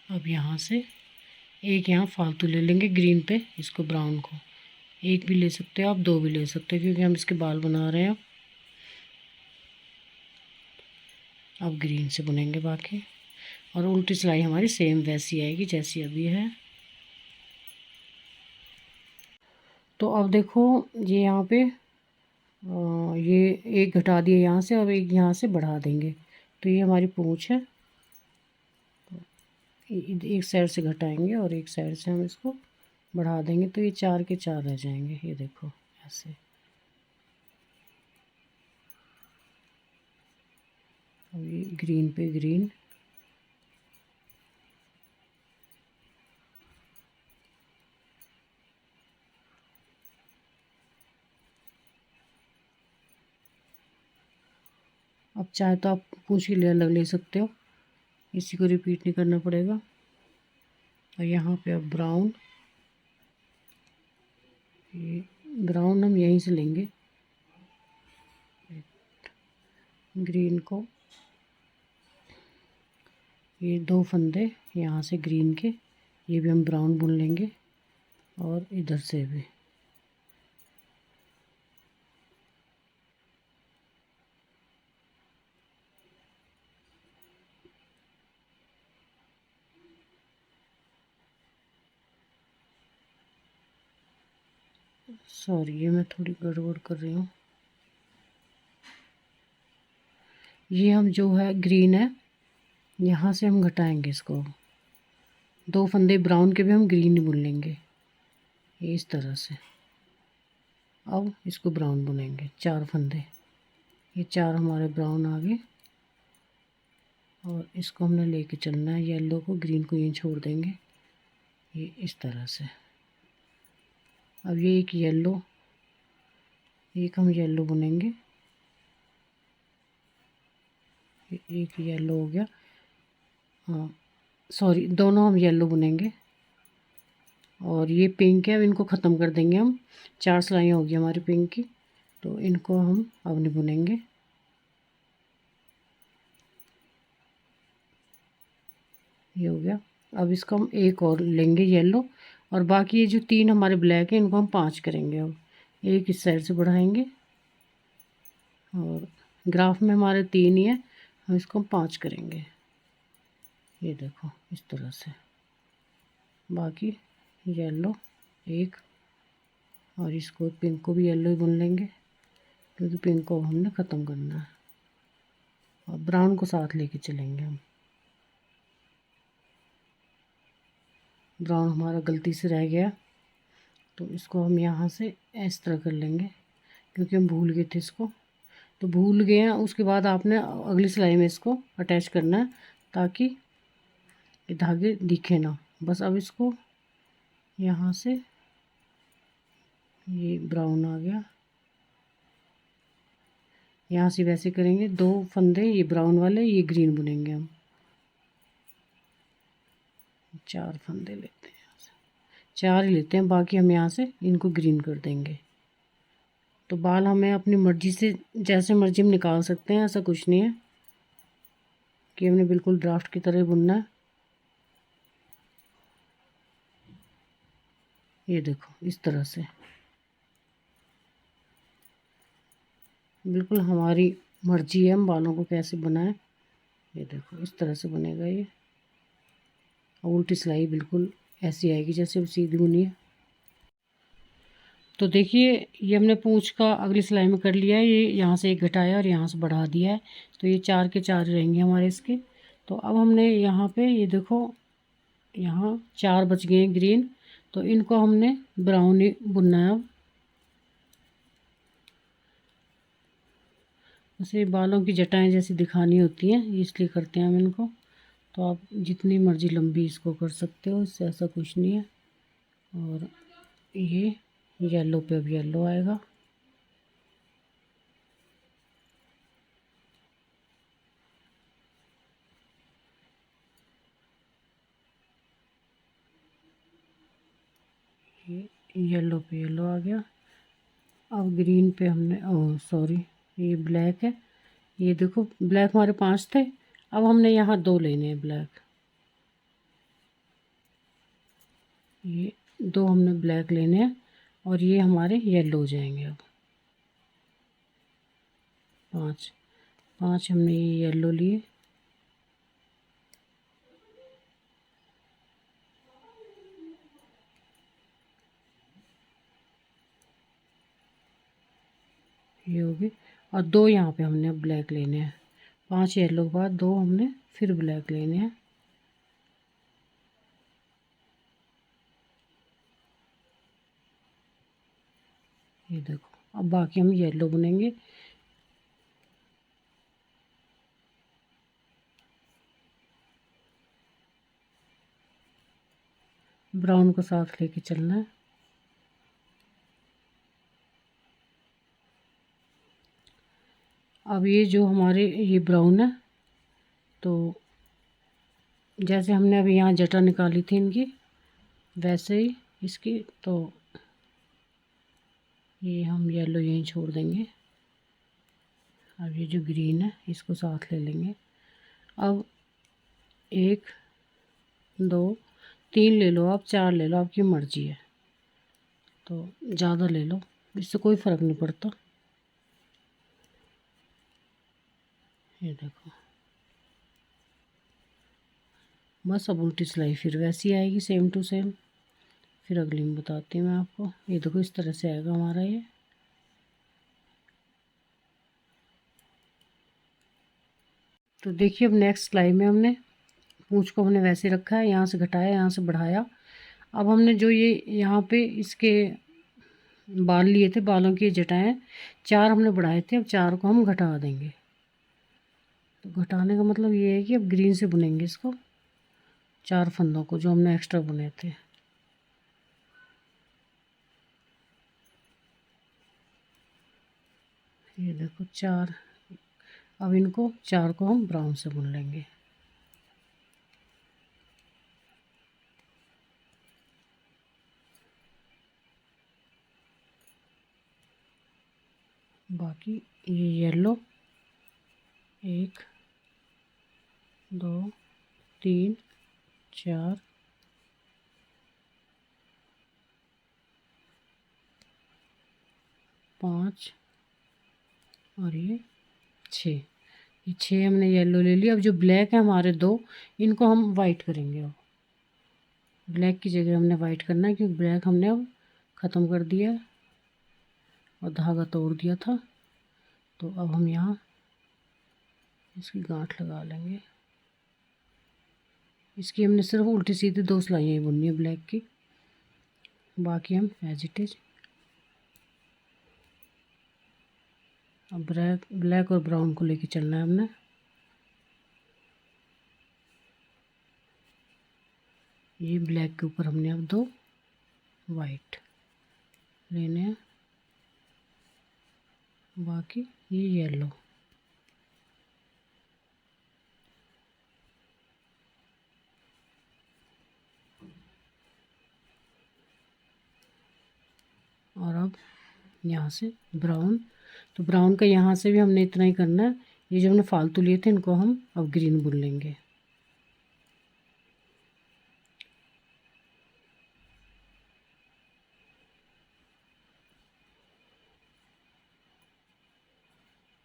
अब यहाँ से एक यहाँ फालतू ले लेंगे ग्रीन पे, इसको ब्राउन को। एक भी ले सकते हो आप, 2 भी ले सकते हो क्योंकि हम इसके बाल बना रहे हैं। अब ग्रीन से बुनेंगे बाकी और उल्टी सिलाई हमारी सेम वैसी आएगी जैसी अभी है। तो अब देखो ये यहाँ पे ये एक घटा दिया यहाँ से, अब एक यहाँ से बढ़ा देंगे। तो ये हमारी पूंछ है। एक साइड से घटाएंगे और एक साइड से हम इसको बढ़ा देंगे तो ये 4 के 4 रह जाएंगे। ये देखो ऐसे। अब ये ग्रीन पे ग्रीन, अब चाहे तो आप पूंछ की लेयर अलग ले सकते हो, इसी को रिपीट नहीं करना पड़ेगा। और यहाँ पे अब ब्राउन, ये ब्राउन हम यहीं से लेंगे, ग्रीन को, ये 2 फंदे यहाँ से ग्रीन के, ये भी हम ब्राउन बुन लेंगे, और इधर से भी। सॉरी, ये मैं थोड़ी गड़बड़ कर रही हूँ। ये हम जो है ग्रीन है, यहाँ से हम घटाएंगे इसको, 2 फंदे ब्राउन के भी हम ग्रीन बुन लेंगे, ये इस तरह से। अब इसको ब्राउन बुनेंगे, 4 फंदे, ये 4 हमारे ब्राउन आ गए। और इसको हमने लेके चलना है, येलो को, ग्रीन को यहीं छोड़ देंगे, ये इस तरह से। अब ये एक येलो, एक हम येलो बुनेंगे, एक येलो हो गया, हाँ सॉरी, दोनों हम येलो बुनेंगे। और ये पिंक है, अब इनको ख़त्म कर देंगे हम, 4 सिलाइयाँ होगी हमारी पिंक की, तो इनको हम अब नहीं बुनेंगे। ये हो गया। अब इसको हम एक और लेंगे येलो, और बाकी ये जो 3 हमारे ब्लैक हैं इनको हम 5 करेंगे। अब एक इस साइड से बढ़ाएंगे, और ग्राफ में हमारे 3 ही है, हम इसको 5 करेंगे, ये देखो इस तरह से। बाकी येलो एक, और इसको पिंक को भी येलो ही बुन लेंगे, क्योंकि पिंक को हमने ख़त्म करना है, और ब्राउन को साथ लेके चलेंगे हम। ब्राउन हमारा गलती से रह गया, तो इसको हम यहाँ से इस तरह कर लेंगे, क्योंकि हम भूल गए थे इसको, तो भूल गए हैं। उसके बाद आपने अगली सिलाई में इसको अटैच करना है, ताकि ये धागे दिखे ना। बस अब इसको यहाँ से, ये ब्राउन आ गया, यहाँ से वैसे करेंगे, 2 फंदे ये ब्राउन वाले, ये ग्रीन बुनेंगे हम, 4 फंदे लेते हैं यहाँ से, 4 ही लेते हैं, बाकी हम यहाँ से इनको ग्रीन कर देंगे। तो बाल हमें अपनी मर्ज़ी से जैसे मर्ज़ी हम निकाल सकते हैं, ऐसा कुछ नहीं है कि हमने बिल्कुल ड्राफ्ट की तरह बुनना है। ये देखो इस तरह से, बिल्कुल हमारी मर्ज़ी है हम बालों को कैसे बनाएं। ये देखो इस तरह से बनेगा ये, उल्टी सिलाई बिल्कुल ऐसी आएगी जैसे सीधी बुनी है। तो देखिए, ये हमने पूंछ का अगली सिलाई में कर लिया है, ये यहाँ से एक घटाया और यहाँ से बढ़ा दिया है, तो ये 4 के 4 रहेंगे हमारे इसके। तो अब हमने यहाँ पे ये देखो, यहाँ 4 बच गए हैं ग्रीन, तो इनको हमने ब्राउन ही बुनना है। अब वैसे बालों की जटाएं जैसी दिखानी होती हैं, इसलिए करते हैं हम इनको। तो आप जितनी मर्ज़ी लंबी इसको कर सकते हो, इससे ऐसा कुछ नहीं है। और ये येलो पे अब येलो आएगा, ये येलो पे येलो आ गया। अब ग्रीन पे हमने, ओह सॉरी, ये ब्लैक है, ये देखो ब्लैक हमारे 5 थे, अब हमने यहाँ 2 लेने हैं ब्लैक, ये 2 हमने ब्लैक लेने हैं, और ये हमारे येलो हो जाएंगे। अब 5 हमने ये येलो लिए, ये हो गए, और 2 यहाँ पे हमने अब ब्लैक लेने हैं। 5 येलो के बाद 2 हमने फिर ब्लैक लेने हैं। ये देखो, अब बाकी हम येलो बुनेंगे। ब्राउन को साथ लेके चलना है। अब ये जो हमारे ये ब्राउन है, तो जैसे हमने अभी यहाँ जटा निकाली थी इनकी, वैसे ही इसकी, तो ये हम येलो यहीं छोड़ देंगे। अब ये जो ग्रीन है इसको साथ ले लेंगे। अब 1 2 3 ले लो, आप 4 ले लो, आपकी मर्ज़ी है, तो ज़्यादा ले लो, इससे कोई फ़र्क नहीं पड़ता। ये देखो, बस अब उल्टी सिलाई फिर वैसी आएगी, सेम टू सेम। फिर अगली में बताती हूँ मैं आपको। ये देखो इस तरह से आएगा हमारा ये। तो देखिए अब नेक्स्ट सिलाई में हमने पूंछ को हमने वैसे रखा है, यहाँ से घटाया, यहाँ से बढ़ाया। अब हमने जो ये यहाँ पे इसके बाल लिए थे, बालों की जटाएं 4 हमने बढ़ाए थे, अब 4 को हम घटा देंगे। तो घटाने का मतलब ये है कि अब ग्रीन से बुनेंगे इसको, 4 फंदों को जो हमने एक्स्ट्रा बुने थे। ये देखो 4। अब इनको 4 को हम ब्राउन से बुन लेंगे। बाकी ये येलो 1 2 3 4 5 और ये 6। ये 6 हमने येलो ले लिया। अब जो ब्लैक है हमारे 2, इनको हम वाइट करेंगे। अब ब्लैक की जगह हमने वाइट करना है, क्योंकि ब्लैक हमने अब ख़त्म कर दिया है और धागा तोड़ दिया था। तो अब हम यहाँ इसकी गांठ लगा लेंगे। इसकी हमने सिर्फ उल्टी सीधी 2 सिलाइयाँ ही बुननी है ब्लैक की, बाकी हम एज इट इज। अब ब्लैक और ब्राउन को लेके चलना है हमने। ये ब्लैक के ऊपर हमने अब 2 वाइट लेने हैं, बाकी ये येलो। और अब यहाँ से ब्राउन, तो ब्राउन का यहाँ से भी हमने इतना ही करना है। ये जो हमने फालतू लिए थे इनको हम अब ग्रीन बुन लेंगे।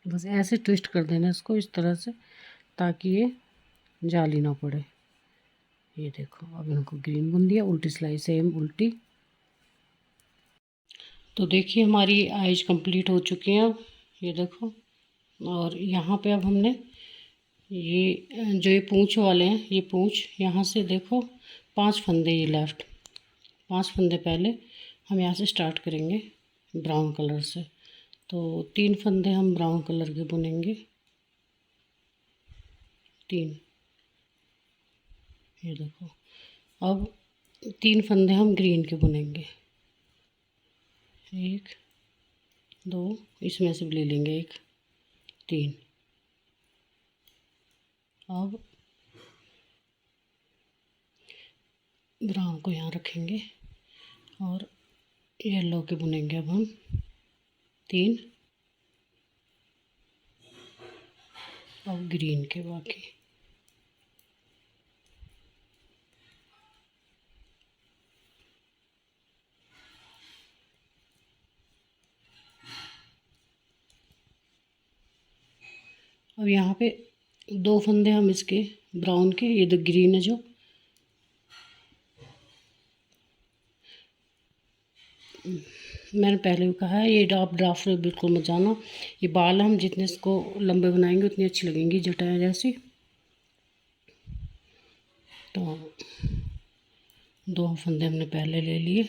बस ऐसे ट्विस्ट कर देना इसको इस तरह से, ताकि ये जाली ना पड़े। ये देखो अब इनको ग्रीन बुन दिया, उल्टी सिलाई सेम उल्टी। तो देखिए हमारी आइज कंप्लीट हो चुकी हैं। अब ये देखो, और यहाँ पे अब हमने ये जो ये पूँछ वाले हैं, ये पूँछ यहाँ से देखो 5 फंदे ये लेफ़्ट, 5 फंदे पहले हम यहाँ से स्टार्ट करेंगे ब्राउन कलर से। तो 3 फंदे हम ब्राउन कलर के बुनेंगे, 3। ये देखो, अब 3 फंदे हम ग्रीन के बुनेंगे, 1 2, इसमें से भी ले लेंगे 1 3। अब ब्राउन को यहाँ रखेंगे और येलो के बुनेंगे अब हम 3, और ग्रीन के बाकी। अब यहाँ पे 2 फंदे हम इसके ब्राउन के, ये तो ग्रीन है जो, मैंने पहले भी कहा है, ये आप ड्राफ्ट बिल्कुल मत जाना। ये बाल हम जितने इसको लंबे बनाएंगे उतनी अच्छी लगेंगी जटाएं जैसी। तो 2 फंदे हमने पहले ले लिए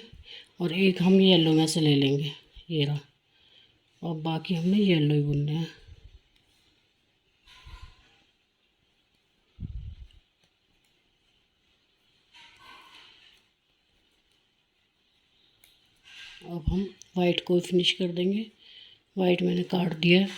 और 1 हम येलो में से ले लेंगे, ये रहा। और बाकी हमने येलो ही बुनने हैं। अब हम वाइट को फिनिश कर देंगे। वाइट मैंने काट दिया है।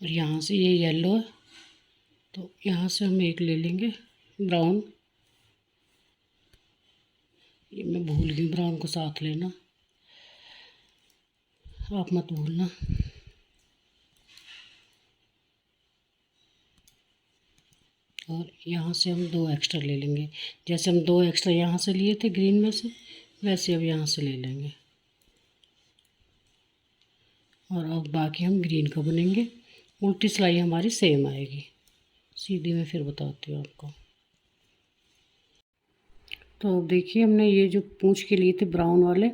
और यहाँ से ये येलो है, तो यहाँ से हम एक ले लेंगे ब्राउन। ये मैं भूल गई ब्राउन को साथ लेना, आप मत भूलना। और यहाँ से हम 2 एक्स्ट्रा ले लेंगे। जैसे हम 2 एक्स्ट्रा यहाँ से लिए थे ग्रीन में से, वैसे अब यहाँ से ले लेंगे। और अब बाकी हम ग्रीन का बुनेंगे। उल्टी सिलाई हमारी सेम आएगी। सीधी मैं फिर बताती हूँ आपको। तो अब देखिए, हमने ये जो पूंछ के लिए थे ब्राउन वाले,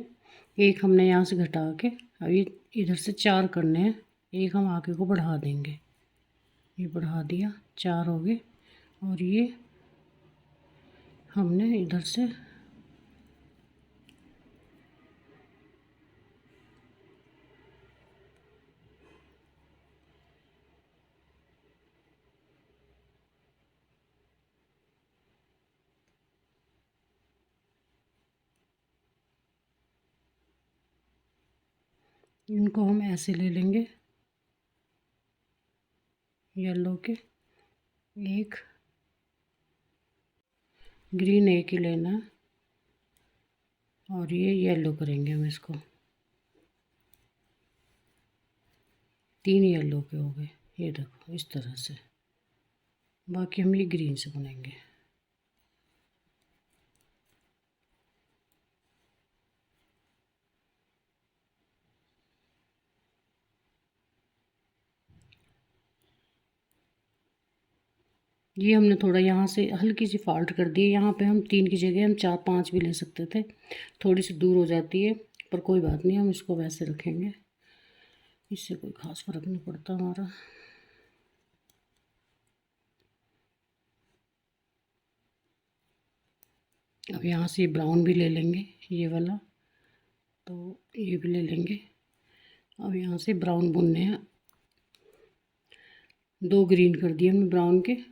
एक हमने यहाँ से घटा के, अब ये इधर से 4 करने हैं। एक हम आगे को बढ़ा देंगे, ये बढ़ा दिया, 4 हो गए। और ये हमने इधर से इनको हम ऐसे ले लेंगे, येलो के एक, ग्रीन एक ही लेना है। और ये येलो करेंगे हम इसको, 3 येलो के हो गए। ये देखो इस तरह से। बाकी हम ये ग्रीन से बुनेंगे। ये हमने थोड़ा यहाँ से हल्की सी फॉल्ट कर दी है। यहाँ पे हम 3 की जगह हम 4 5 भी ले सकते थे। थोड़ी सी दूर हो जाती है, पर कोई बात नहीं, हम इसको वैसे रखेंगे, इससे कोई ख़ास फ़र्क नहीं पड़ता हमारा। अब यहाँ से ब्राउन भी ले लेंगे, ये वाला, तो ये भी ले लेंगे। अब यहाँ से ब्राउन बुनने हैं। 2 ग्रीन कर दिए हमने ब्राउन के।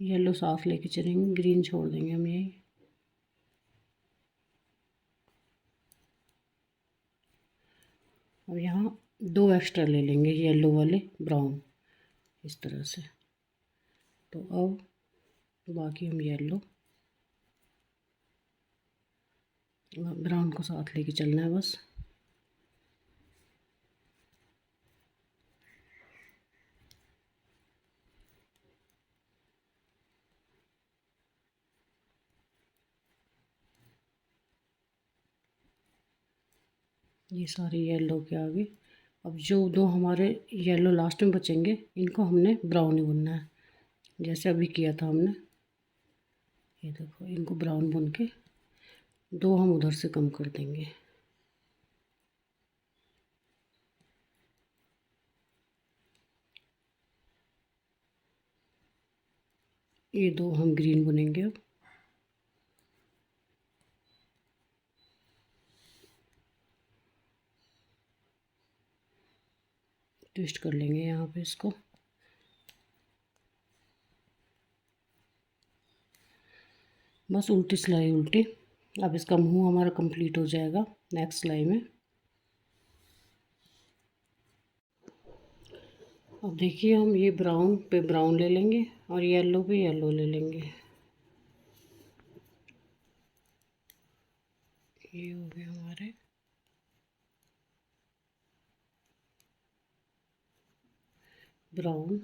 येलो साफ लेके चलेंगे, ग्रीन छोड़ देंगे हम यही। अब यहाँ 2 एक्स्ट्रा ले लेंगे येलो वाले ब्राउन, इस तरह से। तो अब बाकी हम येलो ब्राउन को साथ लेके चलना है बस। ये सारे येलो के आगे। अब जो 2 हमारे येलो लास्ट में बचेंगे, इनको हमने ब्राउन ही बुनना है, जैसे अभी किया था हमने। ये देखो, इनको ब्राउन बुन के 2 हम उधर से कम कर देंगे। ये 2 हम ग्रीन बुनेंगे। अब ट्विस्ट कर लेंगे यहाँ पे इसको। बस उल्टी सिलाई उल्टी। अब इसका मुंह हमारा कंप्लीट हो जाएगा नेक्स्ट सिलाई में। अब देखिए, हम ये ब्राउन पे ब्राउन ले लेंगे और येलो पे येलो ले लेंगे। ये हो गए हमारे ब्राउन,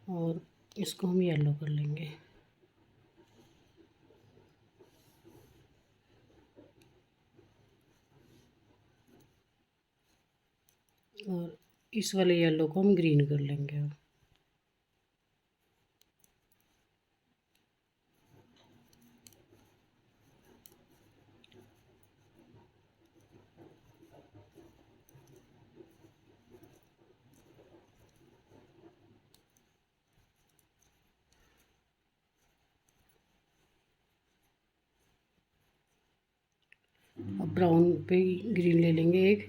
और इसको हम येलो कर लेंगे। और इस वाले येलो को हम ग्रीन कर लेंगे। अब अब ब्राउन पे ग्रीन ले लेंगे एक,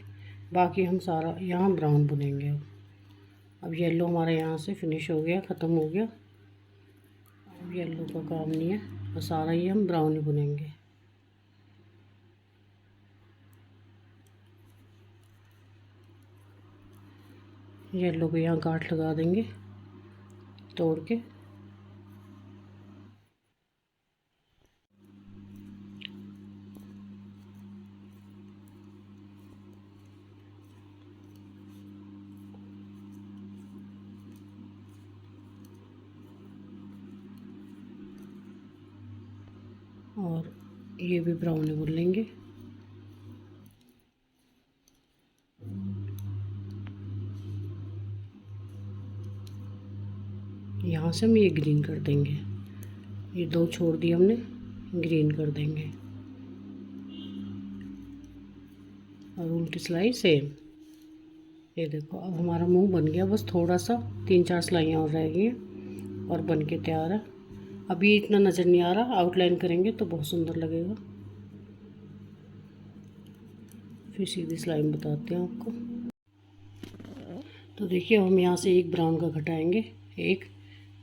बाकी हम सारा यहाँ ब्राउन बुनेंगे। अब येलो हमारा यहाँ से फिनिश हो गया, ख़त्म हो गया। अब येलो का काम नहीं है और सारा ये हम ब्राउन ही बुनेंगे। येलो को यहाँ गांठ लगा देंगे तोड़ के। और ये भी ब्राउन ही बुन लेंगे। यहाँ से हम ये ग्रीन कर देंगे, ये दो छोड़ दिए हमने, ग्रीन कर देंगे। और उल्टी सिलाई सेम। ये देखो अब हमारा मुंह बन गया, बस थोड़ा सा 3-4 सिलाइयाँ और रह गई हैं और बन के तैयार है। अभी इतना नज़र नहीं आ रहा, आउटलाइन करेंगे तो बहुत सुंदर लगेगा। फिर सीधी सिलाई में बताते हैं आपको। तो देखिए हम यहाँ से एक ब्राउन का घटाएंगे, एक,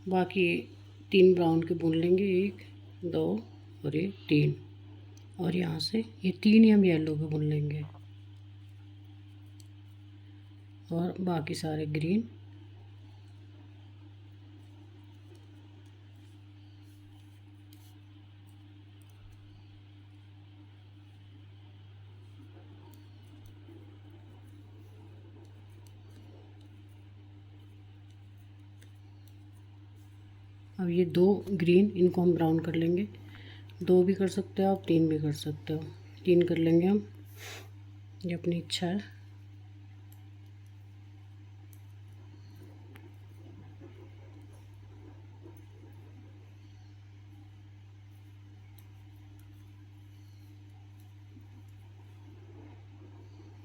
बाकी 3 ब्राउन के बुन लेंगे, 1 2 और ये 3। और यहाँ से ये 3 ही हम येलो के बुन लेंगे और बाकी सारे ग्रीन। अब ये 2 ग्रीन, इनको हम ब्राउन कर लेंगे। 2 भी कर सकते हो आप, 3 भी कर सकते हो। 3 कर लेंगे हम, ये अपनी इच्छा है।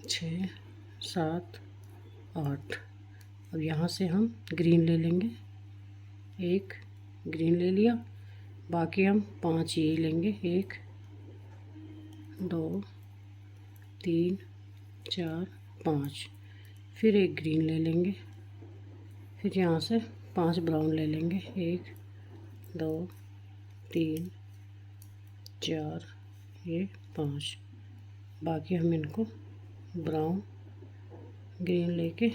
छः, 7, 8। अब यहाँ से हम ग्रीन ले लेंगे, एक ग्रीन ले लिया, बाकी हम 5 ये लेंगे, 1 2 3 4 5। फिर एक ग्रीन ले लेंगे, फिर यहाँ से 5 ब्राउन ले लेंगे, 1 2 3 4 ये 5। बाकी हम इनको ब्राउन ग्रीन लेके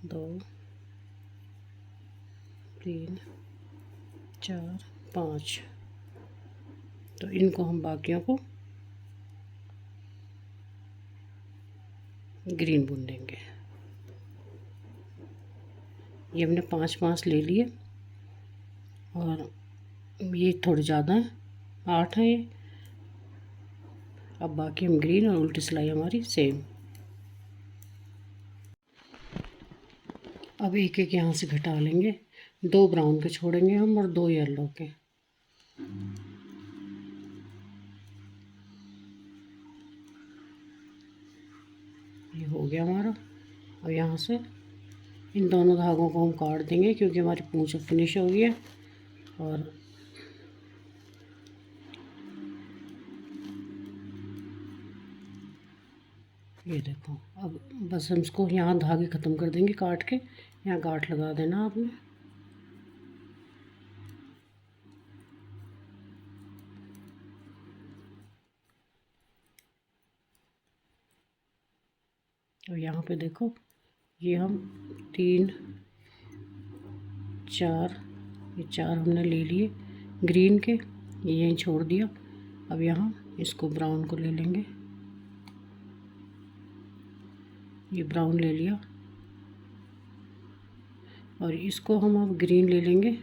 2 3 4 5, तो इनको हम बाकियों को ग्रीन बुन देंगे। ये हमने 5-5 ले लिए और ये थोड़े ज़्यादा हैं, 8 हैं ये। अब बाकी हम ग्रीन और उल्टी सिलाई हमारी सेम। अब एक एक यहाँ से घटा लेंगे, 2 ब्राउन के छोड़ेंगे हम और 2 येलो के। ये हो गया हमारा। अब यहाँ से इन दोनों धागों को हम काट देंगे क्योंकि हमारी पूंछ फिनिश हो गई है। और ये देखो, अब बस हम इसको यहाँ धागे ख़त्म कर देंगे काट के। यहाँ गांठ लगा देना आपने। और यहाँ पे देखो, ये हम 3 4, ये 4 हमने ले लिए ग्रीन के, ये यहीं छोड़ दिया। अब यहाँ इसको ब्राउन को ले लेंगे, ये ब्राउन ले लिया और इसको हम अब ग्रीन ले लेंगे।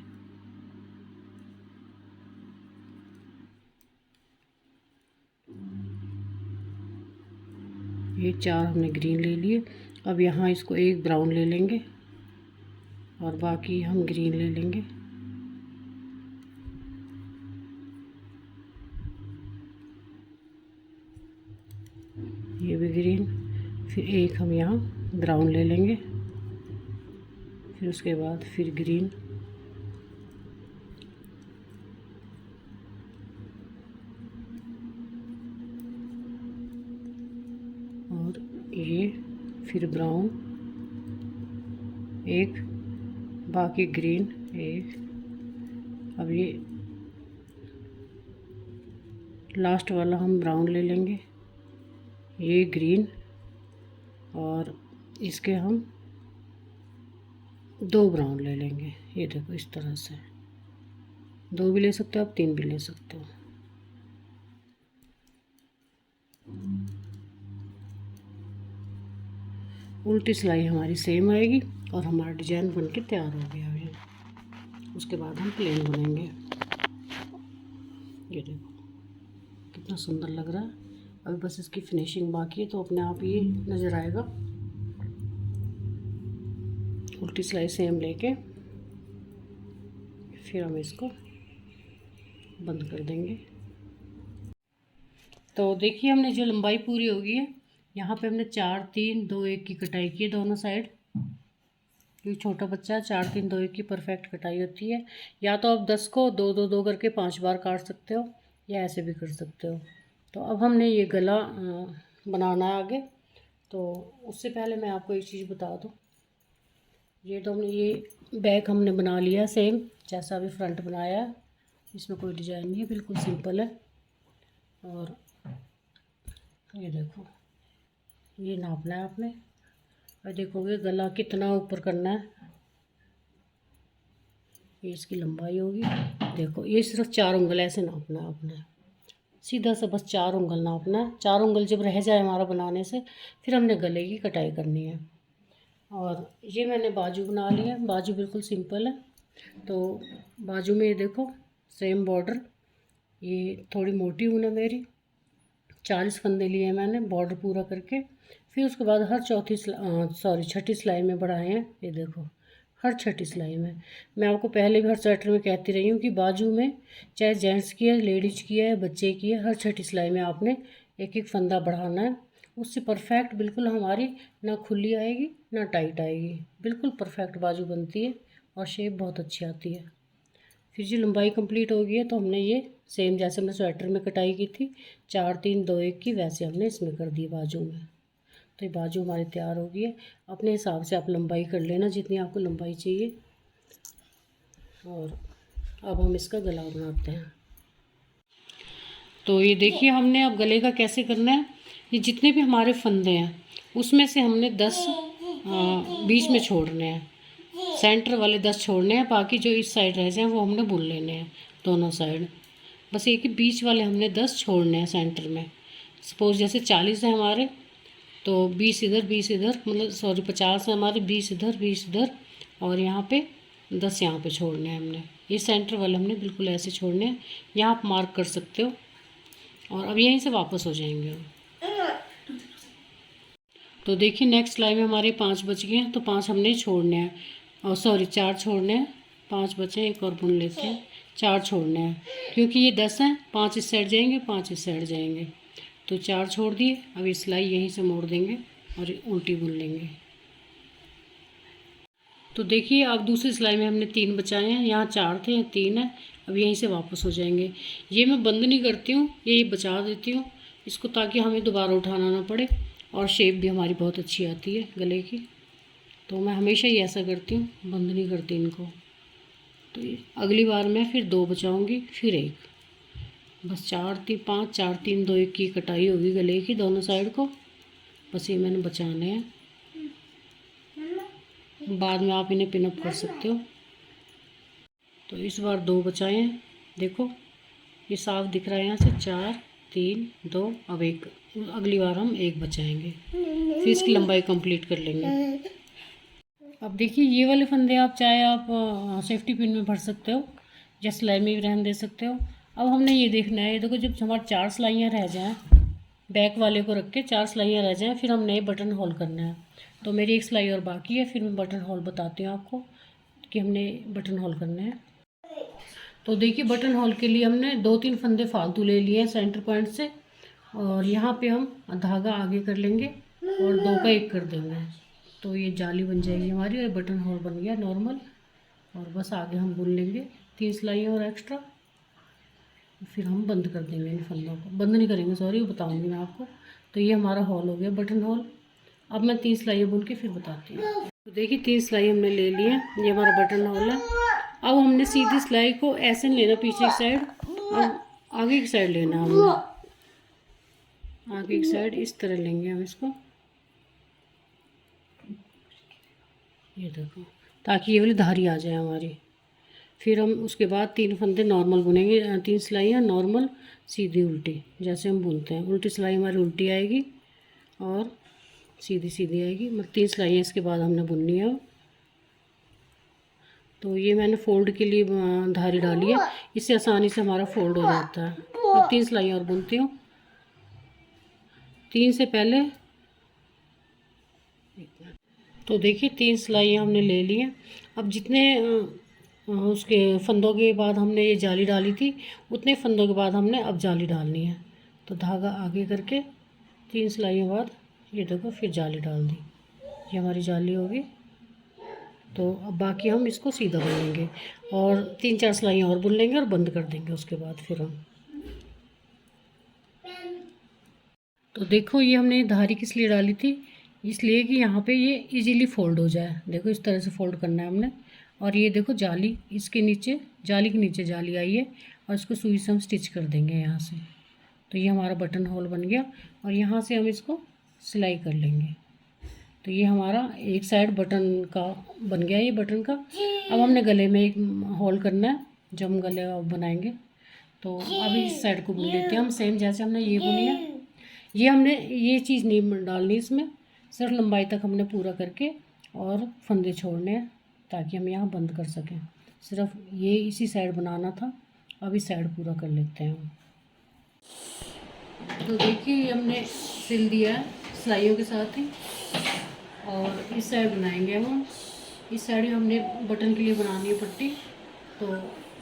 ये 4 हमने ग्रीन ले लिए। अब यहाँ इसको एक ब्राउन ले लेंगे और बाकी हम ग्रीन ले लेंगे। ये भी ग्रीन, फिर एक हम यहाँ ब्राउन ले लेंगे, फिर उसके बाद फिर ग्रीन, ये, फिर ब्राउन एक, बाकी ग्रीन एक। अब ये लास्ट वाला हम ब्राउन ले लेंगे, ये ग्रीन, और इसके हम 2 ब्राउन ले लेंगे। ये देखो इस तरह से 2 भी ले सकते हो आप, 3 भी ले सकते हो। उल्टी सिलाई हमारी सेम आएगी और हमारा डिजाइन बन के तैयार हो गया है। उसके बाद हम प्लेन बुनेंगे। ये देखो कितना सुंदर लग रहा है। अभी बस इसकी फिनिशिंग बाकी है, तो अपने आप ये नज़र आएगा। उल्टी सिलाई सेम लेके फिर हम इसको बंद कर देंगे। तो देखिए हमने जो लंबाई पूरी हो गई है, यहाँ पे हमने 4 3 2 1 की कटाई की है दोनों साइड। ये छोटा बच्चा है, 4 3 2 1 की परफेक्ट कटाई होती है। या तो आप 10 को 2 2 2 करके 5 बार काट सकते हो, या ऐसे भी कर सकते हो। तो अब हमने ये गला बनाना है आगे। तो उससे पहले मैं आपको एक चीज़ बता दूँ। ये तो हमने ये बैक हमने बना लिया सेम जैसा अभी फ्रंट बनाया है। इसमें कोई डिजाइन नहीं है, बिल्कुल सिंपल है। और ये देखो ये नापना है आपने, और देखोगे गला कितना ऊपर करना है। ये इसकी लंबाई होगी, देखो ये सिर्फ 4 उंगल ऐसे नापना है आपने, सीधा सा बस 4 उंगल नापना है। 4 उंगल जब रह जाए हमारा बनाने से, फिर हमने गले की कटाई करनी है। और ये मैंने बाजू बना लिया है, बाजू बिल्कुल सिंपल है। तो बाजू में ये देखो सेम बॉर्डर, ये थोड़ी मोटी ऊन है मेरी, 40 फंदे लिए मैंने बॉर्डर पूरा करके। फिर उसके बाद हर छठी सिलाई में बढ़ाए हैं। ये देखो हर छठी सिलाई में, मैं आपको पहले भी हर स्वेटर में कहती रही हूँ कि बाजू में चाहे जेंट्स की है, लेडीज की है, बच्चे की है, हर छठी सिलाई में आपने एक एक फंदा बढ़ाना है। उससे परफेक्ट बिल्कुल हमारी ना खुली आएगी ना टाइट आएगी, बिल्कुल परफेक्ट बाजू बनती है और शेप बहुत अच्छी आती है। फिर जो लंबाई कंप्लीट हो गई है, तो हमने ये सेम जैसे हमने स्वेटर में कटाई की थी 4 3 2 1 की, वैसे हमने इसमें कर दी बाजू में। तो ये बाजू हमारी तैयार हो गई है। अपने हिसाब से आप लंबाई कर लेना जितनी आपको लंबाई चाहिए। और अब हम इसका गला बनाते हैं। तो ये देखिए हमने अब गले का कैसे करना है। ये जितने भी हमारे फंदे हैं उसमें से हमने 10 बीच में छोड़ने हैं, सेंटर वाले 10 छोड़ने हैं, बाकी जो इस साइड रह जाए वो हमने बुन लेने हैं दोनों साइड। बस एक ही बीच वाले हमने 10 छोड़ने हैं सेंटर में। सपोज जैसे 40 है हमारे, तो 20 इधर 20 इधर, मतलब सॉरी 50 है हमारे, 20 इधर 20 इधर, और यहाँ पे 10 यहाँ पे छोड़ने हैं हमने। ये सेंटर वाले हमने बिल्कुल ऐसे छोड़ने हैं, यहाँ आप मार्क कर सकते हो। और अब यहीं से वापस हो जाएंगे हम। तो देखिए नेक्स्ट सिलाई में हमारे 5 बच गए हैं, तो 5 हमने छोड़ने हैं, और सॉरी 4 छोड़ने हैं। 5 बचे, एक और बुन लेते हैं। 4 छोड़ने हैं क्योंकि ये 10 हैं, 5 इस साइड जाएंगे 5 इस साइड जाएंगे, तो 4 छोड़ दिए। अब ये सिलाई यहीं से मोड़ देंगे और उल्टी बुन लेंगे। तो देखिए अब दूसरी सिलाई में हमने 3 बचाए हैं, यहाँ 4 थे 3 है। अब यहीं से वापस हो जाएंगे। ये मैं बंद नहीं करती हूँ, ये बचा देती हूँ इसको, ताकि हमें दोबारा उठाना ना पड़े, और शेप भी हमारी बहुत अच्छी आती है गले की। तो मैं हमेशा ही ऐसा करती हूँ, बंद नहीं करती इनको। तो ये अगली बार मैं फिर 2 बचाऊँगी, फिर 1, बस 4 3 5 4 3 2 1 की कटाई होगी गले की दोनों साइड को। बस ये मैंने बचाने हैं, बाद में आप इन्हें पिनअप कर सकते हो। तो इस बार 2 बचाए हैं, देखो ये साफ दिख रहा है यहाँ से। 4 3 2, अब 1, अगली बार हम 1 बचाएंगे, फिर इसकी लंबाई कंप्लीट कर लेंगे। अब देखिए ये वाले फंदे आप चाहे आप सेफ्टी पिन में भर सकते हो, या सिलाई में भी रहने दे सकते हो। अब हमने ये देखना है, ये देखो जब हमारे 4 सिलाइयाँ रह जाएँ, बैक वाले को रख के 4 सिलाइयाँ रह जाएँ, फिर हम नए बटन होल करना है। तो मेरी एक सिलाई और बाकी है, फिर मैं बटन होल बताती हूँ आपको कि हमने बटन होल करने हैं। तो देखिए बटन होल के लिए हमने 2-3 फंदे फालतू ले लिए हैं सेंटर पॉइंट से, और यहाँ पे हम धागा आगे कर लेंगे और 2 का 1 कर देंगे। तो ये जाली बन जाएगी हमारी, और बटन होल बन गया नॉर्मल। और बस आगे हम बुन लेंगे 3 सिलाइयाँ और एक्स्ट्रा, फिर हम बंद कर देंगे इन फंदों को। बंद नहीं करेंगे, सॉरी, बताऊँगी मैं आपको। तो ये हमारा होल हो गया बटन होल। अब मैं 3 सिलाइयाँ बुन के फिर बताती हूँ। तो देखिए 3 सिलाई हमने ले ली है, ये हमारा बटन होल है। अब हमने सीधी सिलाई को ऐसे नहीं लेना पीछे की साइड, अब आगे की साइड लेना हमने, आगे की साइड इस तरह लेंगे हम इसको, ये देखो, ताकि ये वाली धारी आ जाए हमारी। फिर हम उसके बाद 3 फंदे नॉर्मल बुनेंगे, 3 सिलाइयाँ नॉर्मल सीधी उल्टी, जैसे हम बुनते हैं। उल्टी सिलाई हमारी उल्टी आएगी और सीधी सीधी आएगी, मतलब 3 सिलाइयाँ इसके बाद हमने बुननी है। तो ये मैंने फ़ोल्ड के लिए धारी डाली है, इससे आसानी से हमारा फ़ोल्ड हो जाता है। अब 3 सिलाइयाँ और बुनती हूँ। 3 से पहले, तो देखिए 3 सिलाइयाँ हमने ले ली हैं। अब जितने उसके फंदों के बाद हमने ये जाली डाली थी, उतने फंदों के बाद हमने अब जाली डालनी है। तो धागा आगे करके 3 सिलाइयों बाद ये देखो फिर जाली डाल दी, ये हमारी जाली होगी। तो अब बाकी हम इसको सीधा बुन लेंगे और 3-4 सिलाइयाँ और बुन लेंगे और बंद कर देंगे उसके बाद फिर हम। तो देखो ये हमने धारी किस लिए डाली थी, इसलिए कि यहाँ पे ये इजीली फोल्ड हो जाए। देखो इस तरह से फोल्ड करना है हमने। और ये देखो जाली इसके नीचे, जाली के नीचे जाली आई है और इसको सुई से हम स्टिच कर देंगे यहाँ से। तो ये हमारा बटन होल बन गया और यहाँ से हम इसको सिलाई कर लेंगे। तो ये हमारा एक साइड बटन का बन गया, ये बटन का। अब हमने गले में एक होल करना है, जब हम गले बनाएंगे। तो अभी इस साइड को बुन लेते हैं हम, सेम जैसे हमने ये बुनी है। ये हमने ये चीज़ नहीं डालनी इसमें, सिर्फ लंबाई तक हमने पूरा करके और फंदे छोड़ने हैं ताकि हम यहाँ बंद कर सकें। सिर्फ ये इसी साइड बनाना था, अब इस साइड पूरा कर लेते हैं हम। तो देखिए ये हमने सिल दिया है सिलाइयों के साथ ही, और इस साइड बनाएंगे हम। इस साइड हमने बटन के लिए बनानी है पट्टी। तो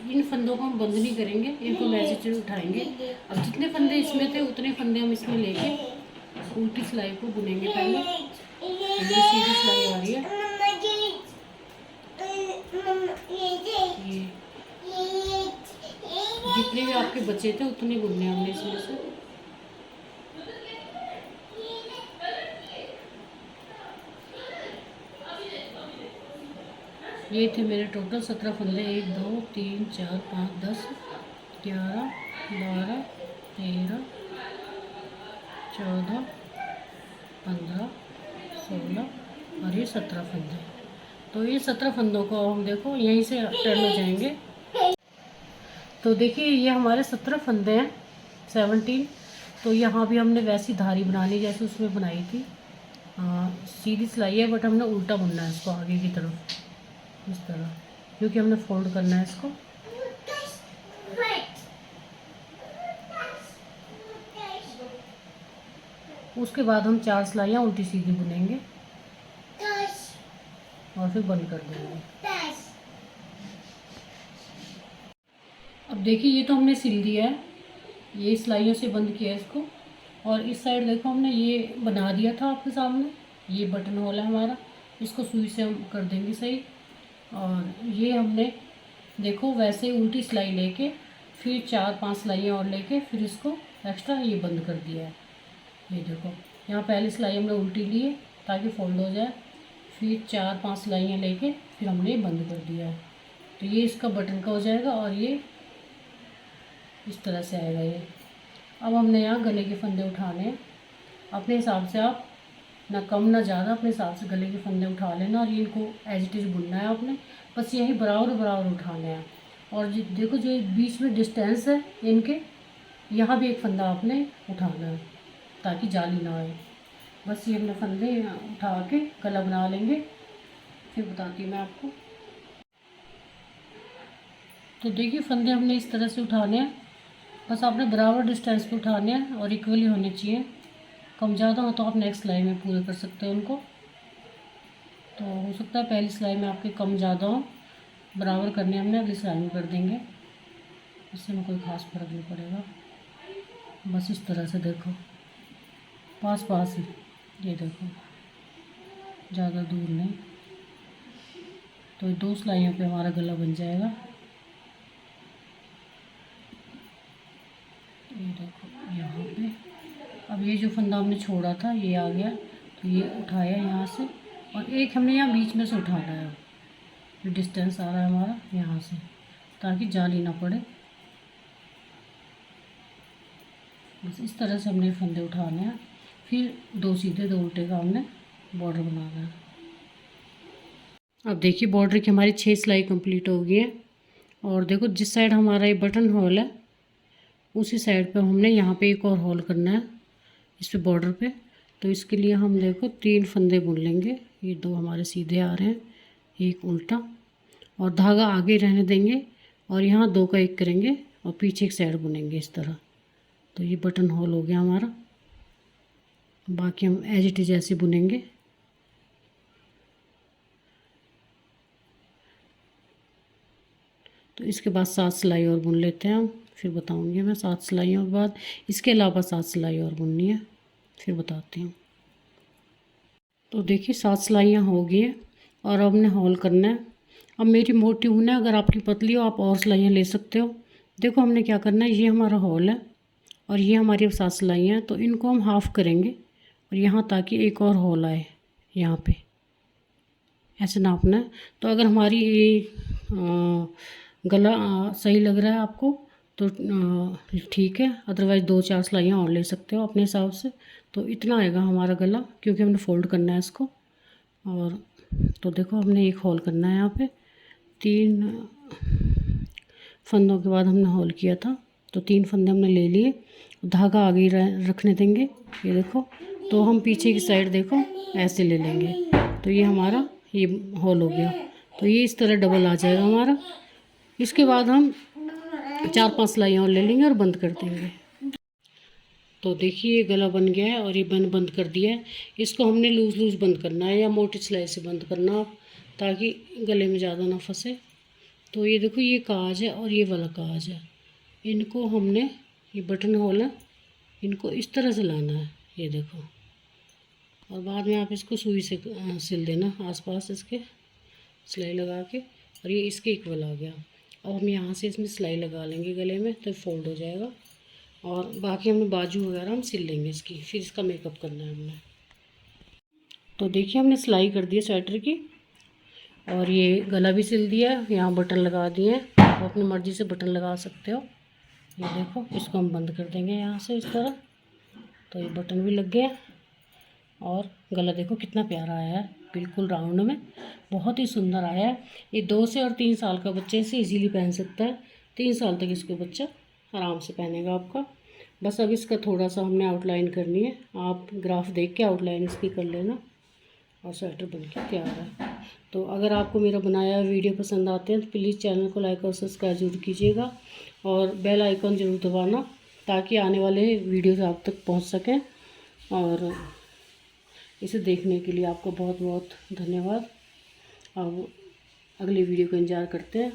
इन फंदों को हम बंद नहीं करेंगे, इनको वैसे उठाएंगे। अब जितने फंदे इसमें थे उतने फंदे हम इसमें लेके उल्टी सिलाई को बुनेंगे। पहले ये सीधी सिलाई आ रही है, ये जितने भी आपके बचे थे उतने बुनने हमने इसमें से। ये थे मेरे टोटल 17 फंदे, 1 2 3 4 5 10 11 12 13 14 15 16 और ये 17 फंदे। तो ये 17 फंदों को हम देखो यहीं से टर्न हो जाएंगे। तो देखिए ये हमारे 17 फंदे हैं, 17। तो यहाँ भी हमने वैसी धारी बना ली जैसे उसमें बनाई थी। सीधी सिलाई है बट हमने उल्टा बुनना है इसको आगे की तरफ, इस तरह, क्योंकि हमने फोल्ड करना है इसको। उसके बाद हम 4 सिलाइयाँ उल्टी सीधी बुनेंगे और फिर बंद कर देंगे। अब देखिए ये तो हमने सिल दिया है, ये सिलाइयों से बंद किया है इसको। और इस साइड देखो हमने ये बना दिया था आपके सामने, ये बटन होल है हमारा, इसको सुई से हम कर देंगे सही। और ये हमने देखो वैसे उल्टी सिलाई लेके फिर 4-5 सिलाइयाँ और लेके फिर इसको एक्स्ट्रा ये बंद कर दिया है। ये देखो यहाँ पहली सिलाई हमने उल्टी ली है ताकि फोल्ड हो जाए, फिर 4-5 सिलाइयाँ लेके फिर हमने ये बंद कर दिया है। तो ये इसका बटन का हो जाएगा और ये इस तरह से आएगा ये। अब हमने यहाँ गले के फंदे उठाने हैं अपने हिसाब से, आप ना कम ना ज़्यादा, अपने हिसाब से गले के फंदे उठा लेना और इनको एज इट इज़ बुनना है आपने, बस यही बराबर बराबर उठाने हैं। और देखो जो बीच में डिस्टेंस है इनके, यहाँ भी एक फंदा आपने उठाना है ताकि जाली ना आए। बस ये अपने फंदे उठा के गला बना लेंगे, फिर बताती हूँ मैं आपको। तो देखिए फंदे हमने इस तरह से उठाने हैं, बस आपने बराबर डिस्टेंस पे उठाने हैं और इक्वली होने चाहिए। कम ज़्यादा हो तो आप नेक्स्ट सिलाई में पूरे कर सकते हैं उनको। तो हो सकता है पहली सिलाई में आपके कम ज़्यादा हो, बराबर करने हमने अगली सिलाई में कर देंगे, इससे में कोई ख़ास फर्क नहीं पड़ेगा। बस इस तरह से देखो पास पास ही, ये देखो ज़्यादा दूर नहीं। तो 2 सिलाइयों पे हमारा गला बन जाएगा। ये देखो यहाँ पे अब ये जो फंदा हमने छोड़ा था ये आ गया। तो ये उठाया यहाँ से, और एक हमने यहाँ बीच में से उठाना है। ये डिस्टेंस आ रहा है हमारा यहाँ से, ताकि जाली ना पड़े। बस इस तरह से हमने फंदे उठाने हैं। फिर 2 सीधे 2 उल्टे का हमने बॉर्डर बनाना है। अब देखिए बॉर्डर की हमारी 6 सिलाई कंप्लीट हो गई है। और देखो जिस साइड हमारा ये बटन होल है उसी साइड पे हमने यहाँ पे एक और होल करना है इस पे बॉर्डर पे। तो इसके लिए हम देखो 3 फंदे बुन लेंगे। ये 2 हमारे सीधे आ रहे हैं, एक उल्टा, और धागा आगे रहने देंगे और यहाँ 2 का 1 करेंगे और पीछे एक साइड बुनेंगे इस तरह। तो ये बटन होल हो गया हमारा। बाकी हम एज इट इज ऐसे बुनेंगे। तो इसके बाद 7 सिलाई और बुन लेते हैं हम, फिर बताऊंगी मैं 7 सिलाइयों के बाद। इसके अलावा 7 सिलाई और बुननी है, फिर बताती हूँ। तो देखिए 7 सिलाइयाँ हो गई हैं और अब हमने हॉल करना है। अब मेरी मोटी ऊन है, अगर आपकी पतली हो आप और सिलाइयाँ ले सकते हो। देखो हमने क्या करना है, ये हमारा हॉल है और ये हमारी अब 7 सिलाइयाँ हैं। तो इनको हम हाफ़ करेंगे और यहाँ ताकि एक और हॉल आए, यहाँ पे ऐसे नापना है। तो अगर हमारी गला सही लग रहा है आपको तो ठीक है, अदरवाइज़ 2-4 सिलाइयाँ और ले सकते हो अपने हिसाब से। तो इतना आएगा हमारा गला, क्योंकि हमने फ़ोल्ड करना है इसको। और तो देखो हमने एक हॉल करना है यहाँ पे। 3 फंदों के बाद हमने हॉल किया था, तो 3 फंदे हमने ले लिए। धागा आगे रखने देंगे, ये देखो। तो हम पीछे की साइड देखो ऐसे ले लेंगे, तो ये हमारा ये हॉल हो गया। तो ये इस तरह डबल आ जाएगा हमारा। इसके बाद हम 4-5 सिलाइयाँ और ले लेंगे और बंद कर देंगे। तो देखिए ये गला बन गया है और ये बंद कर दिया है। इसको हमने लूज़ बंद करना है या मोटी सिलाई से बंद करना, ताकि गले में ज़्यादा ना फंसे। तो ये देखो ये काज है और ये वाला काज है, इनको हमने, ये बटन होल है, इनको इस तरह से लाना है, ये देखो। और बाद में आप इसको सुई से सिल देना आसपास इसके, सिलाई लगा के। और ये इसके इक्वल आ गया। अब हम यहाँ से इसमें सिलाई लगा लेंगे गले में, तो फोल्ड हो जाएगा। और बाकी हमने बाजू वगैरह हम सिल लेंगे इसकी, फिर इसका मेकअप करना है हमने। तो देखिए हमने सिलाई कर दी है स्वेटर की, और ये गला भी सिल दिया, यहाँ बटन लगा दिए। आप अपनी मर्ज़ी से बटन लगा सकते हो। ये देखो इसको हम बंद कर देंगे यहाँ से इस तरह। तो ये बटन भी लग गया और गला देखो कितना प्यारा आया है, बिल्कुल राउंड में, बहुत ही सुंदर आया है। ये 2 से और 3 साल का बच्चे इसे इजीली पहन सकता है। 3 साल तक इसको बच्चा आराम से पहनेगा आपका। बस अब इसका थोड़ा सा हमने आउटलाइन करनी है, आप ग्राफ देख के आउटलाइन इसकी कर लेना और स्वेटर बन के तैयार है। तो अगर आपको मेरा बनाया वीडियो पसंद आते हैं तो प्लीज़ चैनल को लाइक और सब्सक्राइब जरूर कीजिएगा और बेल आइकन ज़रूर दबाना, ताकि आने वाले वीडियोस आप तक पहुंच सकें। और इसे देखने के लिए आपको बहुत बहुत धन्यवाद। अब अगले वीडियो का इंतज़ार करते हैं।